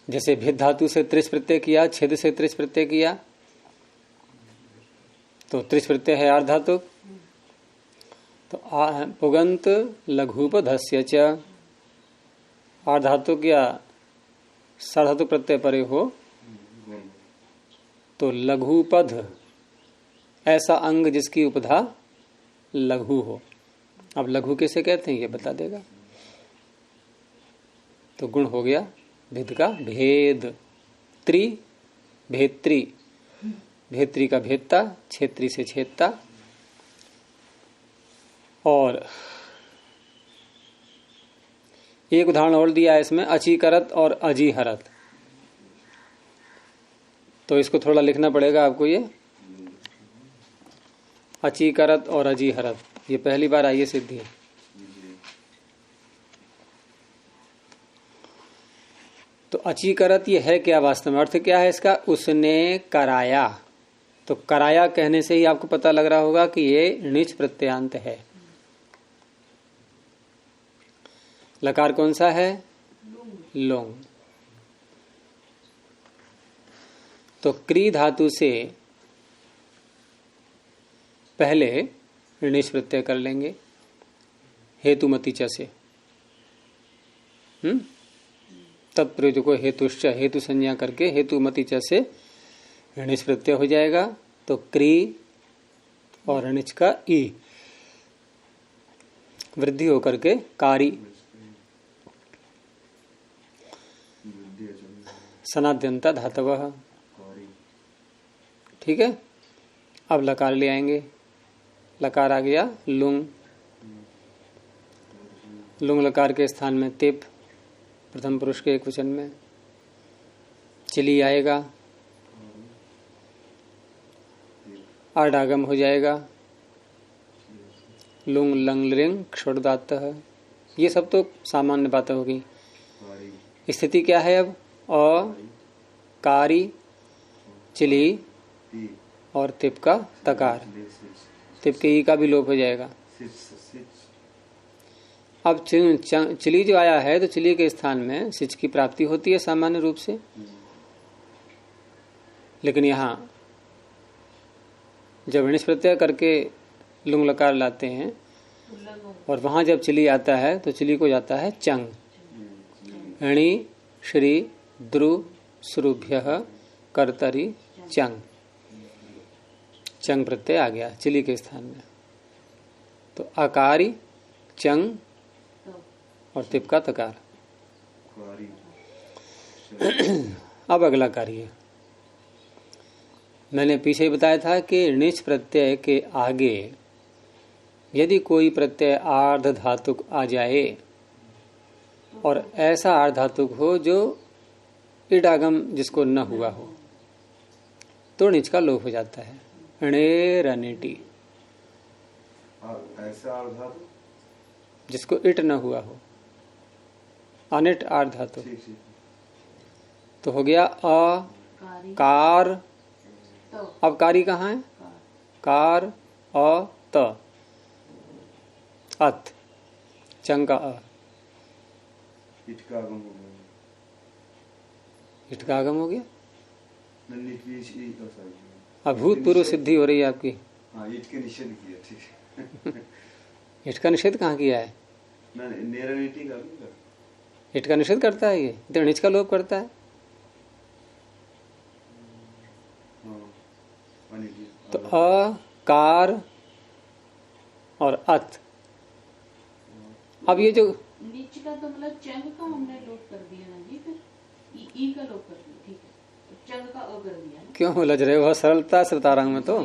जैसे भेद धातु से त्रिश प्रत्यय किया, छेद से त्रिश प्रत्यय किया, तो त्रिश प्रत्यय है आर्ध धातु। तो पुगंत लघुपधस्य च, आर्ध धातु क्या सार्धातु प्रत्यय परे हो, तो लघुपध ऐसा अंग जिसकी उपधा लघु हो। अब लघु किसे कहते हैं ये बता देगा। तो गुण हो गया भेद का भेद, त्रि भेत्री, भेत्री का भेदता, क्षेत्री से छेदता। और एक उदाहरण और दिया है इसमें, अचीकरत और अजीहरत। तो इसको थोड़ा लिखना पड़ेगा आपको, ये अचीकरत और अजीहरत, ये पहली बार आई है सिद्धि। तो अचीकरत ये है क्या वास्तव में, अर्थ क्या है इसका, उसने कराया। तो कराया कहने से ही आपको पता लग रहा होगा कि ये णिच प्रत्ययांत है। लकार कौन सा है, लोंग। तो क्री धातु से पहले णिच प्रत्यय कर लेंगे हेतुमती च से। तत्प्रयोजको हेतुश्च, हेतु संज्ञा करके हेतुमती च से णिच प्रत्यय हो जाएगा। तो क्री और णिच का ई वृद्धि होकर के कारी, सनाद्यंता धातवः। ठीक है, अब लकार ले आएंगे। लकार आ गया लुंग, लुंग लकार के स्थान में तिप, प्रथम पुरुष के एक वचन में। चिली आएगा, आडागम हो जाएगा, लुंग लंग लिंग क्षुरदात। ये सब तो सामान्य बातें होगी। स्थिति क्या है अब, अ कारी चिली और तिप का तकार, तिप के ई का भी लोप हो जाएगा। अब चिली जो आया है तो चिली के स्थान में सिच की प्राप्ति होती है सामान्य रूप से, लेकिन यहाँ जब णिच प्रत्यय करके लुंग लकार लाते हैं और वहां जब चिली आता है तो चिली को जाता है चंग। णी श्री द्रु श्रुभ्य कर्तरी चंग, चंग प्रत्यय आ गया चिली के स्थान में। तो आकारी चंग और तिप का तकार। अब अगला कार्य मैंने पीछे ही बताया था कि णिच प्रत्यय के आगे यदि कोई प्रत्यय आर्ध धातुक आ जाए और ऐसा आर्ध धातुक हो जो इडागम जिसको न हुआ हो, तो णिच का लोप हो जाता है। णेरनिटी, ऐसा आर्ध धातु जिसको इट न हुआ हो, अनिट आर्ध धातु। तो हो गया अ कार। अब कारी कहाँ है, कार अ त, अत चंग का अ, इट का आगम हो गया, इट का आगम हो गया। अब अभूतपूर्व सिद्धि हो रही है आपकी। हाँ, इट के निषेध किया, ठीक है। इट का निषेध कहाँ किया है, इट का निषेध करता है ये, तो णिच का लोप करता है। तो अ कार और अत। अब ये जो नीच का तो मतलब चंग का हमने लोप कर दिया ना जी, फिर ई का लोप कर दिया, ठीक है, तो चंग का अ कर दिया ना। क्यों उलझ रहे हो, सरलता श्रुतारंग में तो।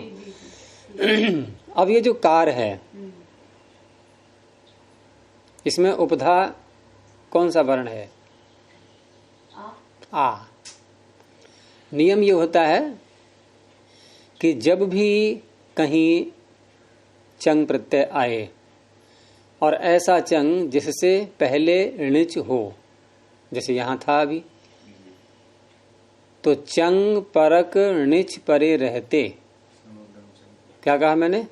अब ये जो कार है इसमें उपधा कौन सा वर्ण है, आ। नियम ये होता है कि जब भी कहीं चंग प्रत्यय आए और ऐसा चंग जिससे पहले णिच हो, जैसे यहां था अभी, तो चंग परक णिच परे रहते। क्या कहा मैंने,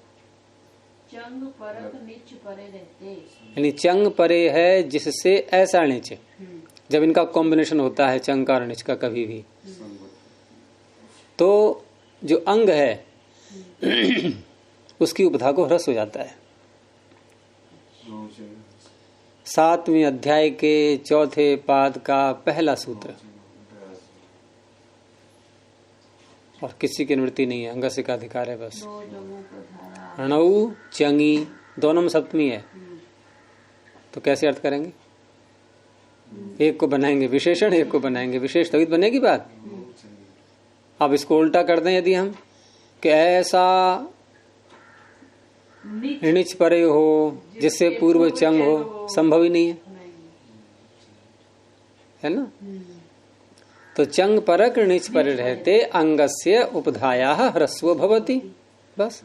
चंग परक णिच परे रहते, यानी चंग परे है जिससे ऐसा णिच। जब इनका कॉम्बिनेशन होता है चंग का और णिच का कभी भी, तो जो अंग है उसकी उपधा को ह्रस हो जाता है। 7वें अध्याय के 4थे पाद का पहला सूत्र। और किसी की निवृत्ति नहीं है, अंगस्य का अधिकार है बस। णौ चंगी दोनों में सप्तमी है, तो कैसे अर्थ करेंगे, एक को बनाएंगे विशेषण, एक को बनाएंगे विशेष, तभी तो बनेगी बात। अब इसको उल्टा कर दें यदि हम, कि ऐसा णिच परे हो जिससे पूर्व चंग हो, संभव ही नहीं है। है ना। तो चंग परक णिच परे रहते अंगस्य उपधाया ह्रस्व भवति, बस।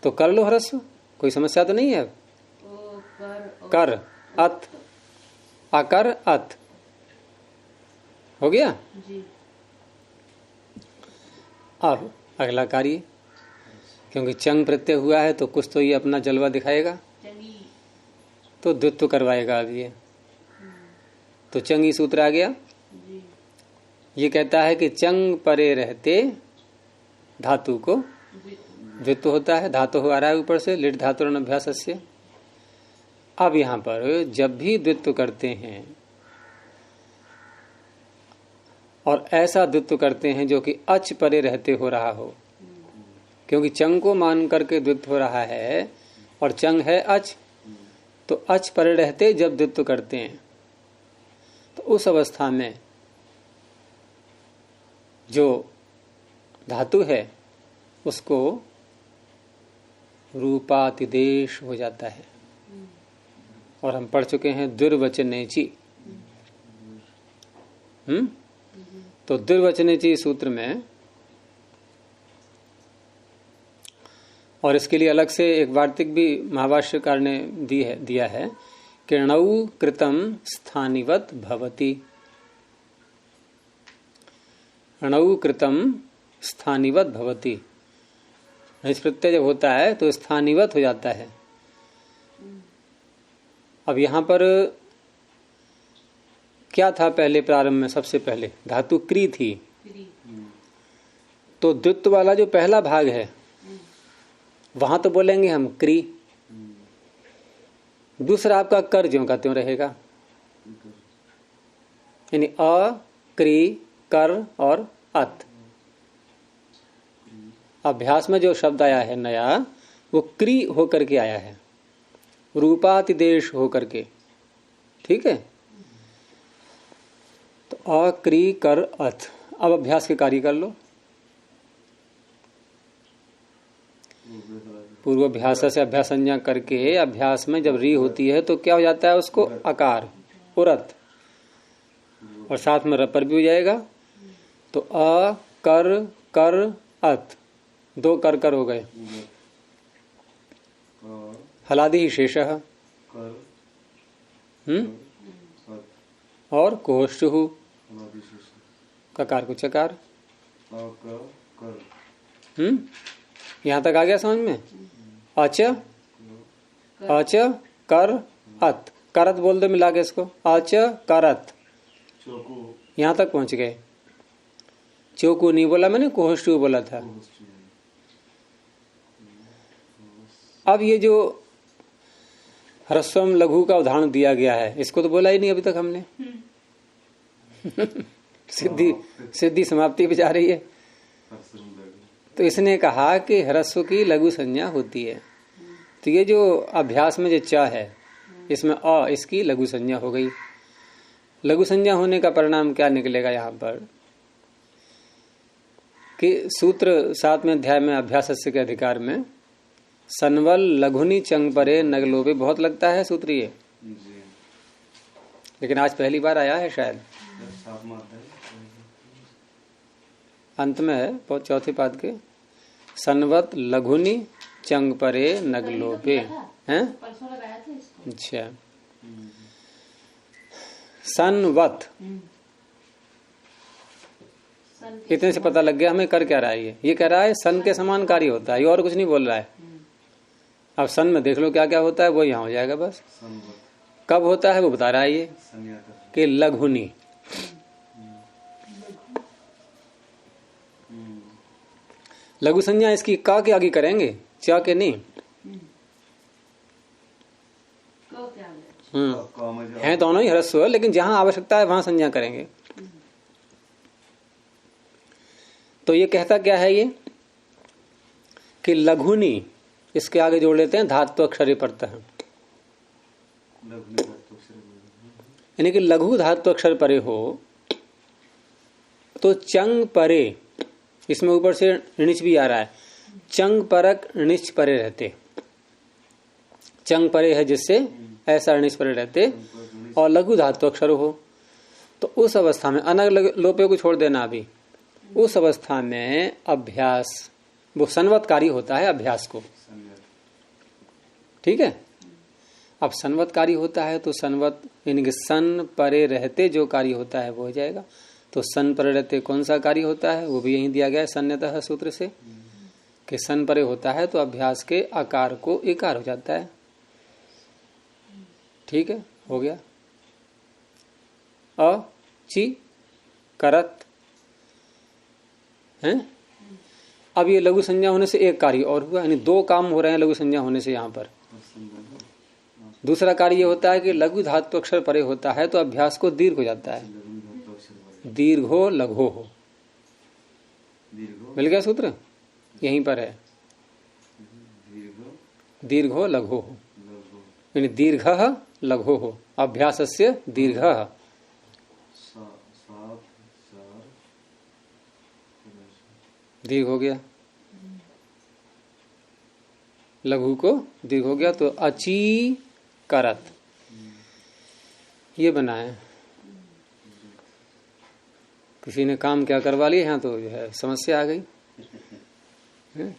तो कर लो ह्रस्व, कोई समस्या तो नहीं है। कर अत अकर अत हो गया। अब अगला कार्य, क्योंकि चंग प्रत्यय हुआ है तो कुछ तो ये अपना जलवा दिखाएगा, तो द्वित्व करवाएगा। अब ये तो चंगी सूत्र आ गया। ये कहता है कि चंग परे रहते धातु को द्वित्व होता है। धातु आ रहा है ऊपर से, लिट धातु अभ्यासस्य। अब यहाँ पर जब भी द्वित्व करते हैं और ऐसा द्वित्व करते हैं जो कि अच परे रहते हो रहा हो, क्योंकि चंग को मान करके द्वित्व हो रहा है और चंग है अच, तो अच परे रहते जब द्वित्व करते हैं तो उस अवस्था में जो धातु है उसको रूपातिदेश हो जाता है। और हम पढ़ चुके हैं दुर्वचनेची। तो दुर्वचनेची सूत्र में, और इसके लिए अलग से एक वार्तिक भी महाभाष्यकार ने दिया है कि णौ कृतम स्थानिवत भवति। णौ कृतम स्थानिवत भवति, इस प्रत्यय जब होता है तो स्थानिवत हो जाता है। अब यहां पर क्या था पहले प्रारंभ में? सबसे पहले धातु क्री थी, तो द्वित्व वाला जो पहला भाग है वहां तो बोलेंगे हम क्री, दूसरा आपका कर ज्यों का त्यों रहेगा, यानी अ क्री कर और अत। अभ्यास में जो शब्द आया है नया, वो क्री होकर के आया है, रूपातिदेश होकर के। ठीक है, तो अ क्री कर अथ। अब अभ्यास के कार्य कर लो। पूर्वाभ्यास से अभ्यास संज्ञा करके अभ्यास में जब री होती है तो क्या हो जाता है उसको? अकार, उरत, और साथ में रपर भी हो जाएगा। तो अ कर कर अत, दो कर हो गए। हलादि शेष और कोष्ठु, ककार को चकार। यहां तक आ गया समझ में? अच अच कर अत, करत बोल दो मिला के इसको, अच करत। यहां तक पहुंच गए। चौकू नहीं बोला मैंने, कोष्ठु बोला था। अब ये जो ह्रस्वम लघु का उदाहरण दिया गया है, इसको तो बोला ही नहीं अभी तक हमने। सिद्धि समाप्ति पे जा रही है। तो इसने कहा कि ह्रस्व की लघु संज्ञा होती है। तो ये जो अभ्यास में जो च है, इसमें अ, इसकी लघु संज्ञा हो गई। लघु संज्ञा होने का परिणाम क्या निकलेगा यहाँ पर कि सूत्र 7वें अध्याय में अभ्यास के अधिकार में सनवल लघुनी चंग परे नगलोबे, बहुत लगता है सूत्र ये, लेकिन आज पहली बार आया है शायद। अंत में है चौथे पाद के, सनवत लघुनी चंग परे नगलोबे हैं। अच्छा, सनवत, इतने से पता लग गया हमें कर क्या रहा है। ये कह रहा है सन के समान कार्य होता है, ये और कुछ नहीं बोल रहा है। अब सन में देख लो क्या क्या होता है, वो यहाँ हो जाएगा बस। कब होता है वो बता रहा है ये कि लघुनी। लघु संज्ञा इसकी का के आगे करेंगे, चा के नहीं। हैं दोनों ही ह्रस्व, लेकिन जहां आवश्यकता है वहां संज्ञा करेंगे। तो ये कहता क्या है ये कि लघुनी, इसके आगे जोड़ लेते हैं धात्व अक्षर परतः, यानी कि लघु धात्व अक्षर परे हो तो चंग परे, इसमें ऊपर से णिच भी आ रहा है, चंग परक णिच परे रहते। चंग परे है जिससे ऐसा णिच परे रहते, और लघु धात्व अक्षर हो तो उस अवस्था में अनग लोपे को छोड़ देना अभी, उस अवस्था में अभ्यास वो सन्वतकारी होता है अभ्यास को, ठीक है। अब सन्वतकारी होता है तो सन्वत यानी कि सन परे रहते जो कार्य होता है वो हो जाएगा। तो सन परे रहते कौन सा कार्य होता है, वो भी यही दिया गया है सन्यतः सूत्र से कि सन परे होता है तो अभ्यास के आकार को इकार हो जाता है, ठीक है, हो गया। अचि करत है। अब ये लघु संज्ञा होने से एक कार्य और हुआ, यानी दो काम हो रहे हैं लघु संज्ञा होने से यहाँ पर। दूसरा कार्य ये होता है कि लघु धातु अक्षर परे होता है तो अभ्यास को दीर्घ हो जाता है, दीर्घो लघो हो। मिल गया सूत्र, यहीं पर है, दीर्घो लघो हो, यानी दीर्घ लघो हो, अभ्यासस्य दीर्घ। दीर्घ हो गया, लघु को दीर्घ हो गया, तो अची करत ये बना है। किसी ने काम क्या करवा लिया यहाँ तो जो है समस्या आ गई है?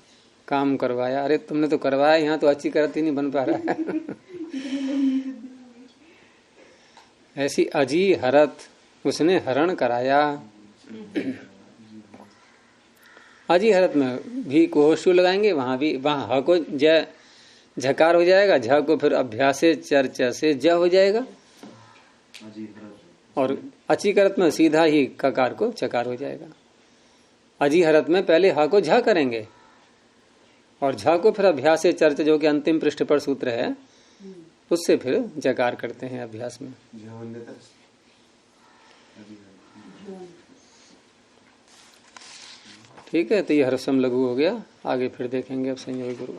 काम करवाया, अरे तुमने तो करवाया, यहाँ तो अच्छी करत ही नहीं बन पा रहा है। ऐसी अजी हरत, उसने हरण कराया। अजी हरत में भी कोशु लगाएंगे, वहां भी, वहां ह को ज झकार हो जाएगा, झ को फिर अभ्यासे चर्चा से ज हो जाएगा, और अची करत में सीधा ही ककार को चकार हो जाएगा। अजी हरत में पहले ह को झ करेंगे और झ को फिर अभ्यासे चर्चा जो कि अंतिम पृष्ठ पर सूत्र है उससे फिर जकार करते हैं अभ्यास में। ठीक है, तो ये हर्षम लघु हो गया। आगे फिर देखेंगे अब संयोग गुरु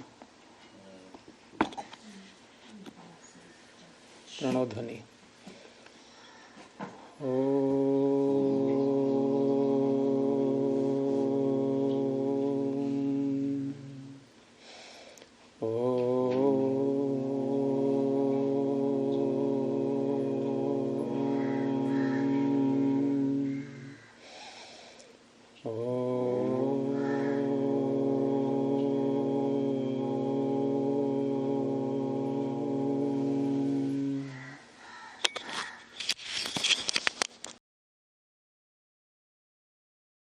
प्रणव ध्वनि। ओ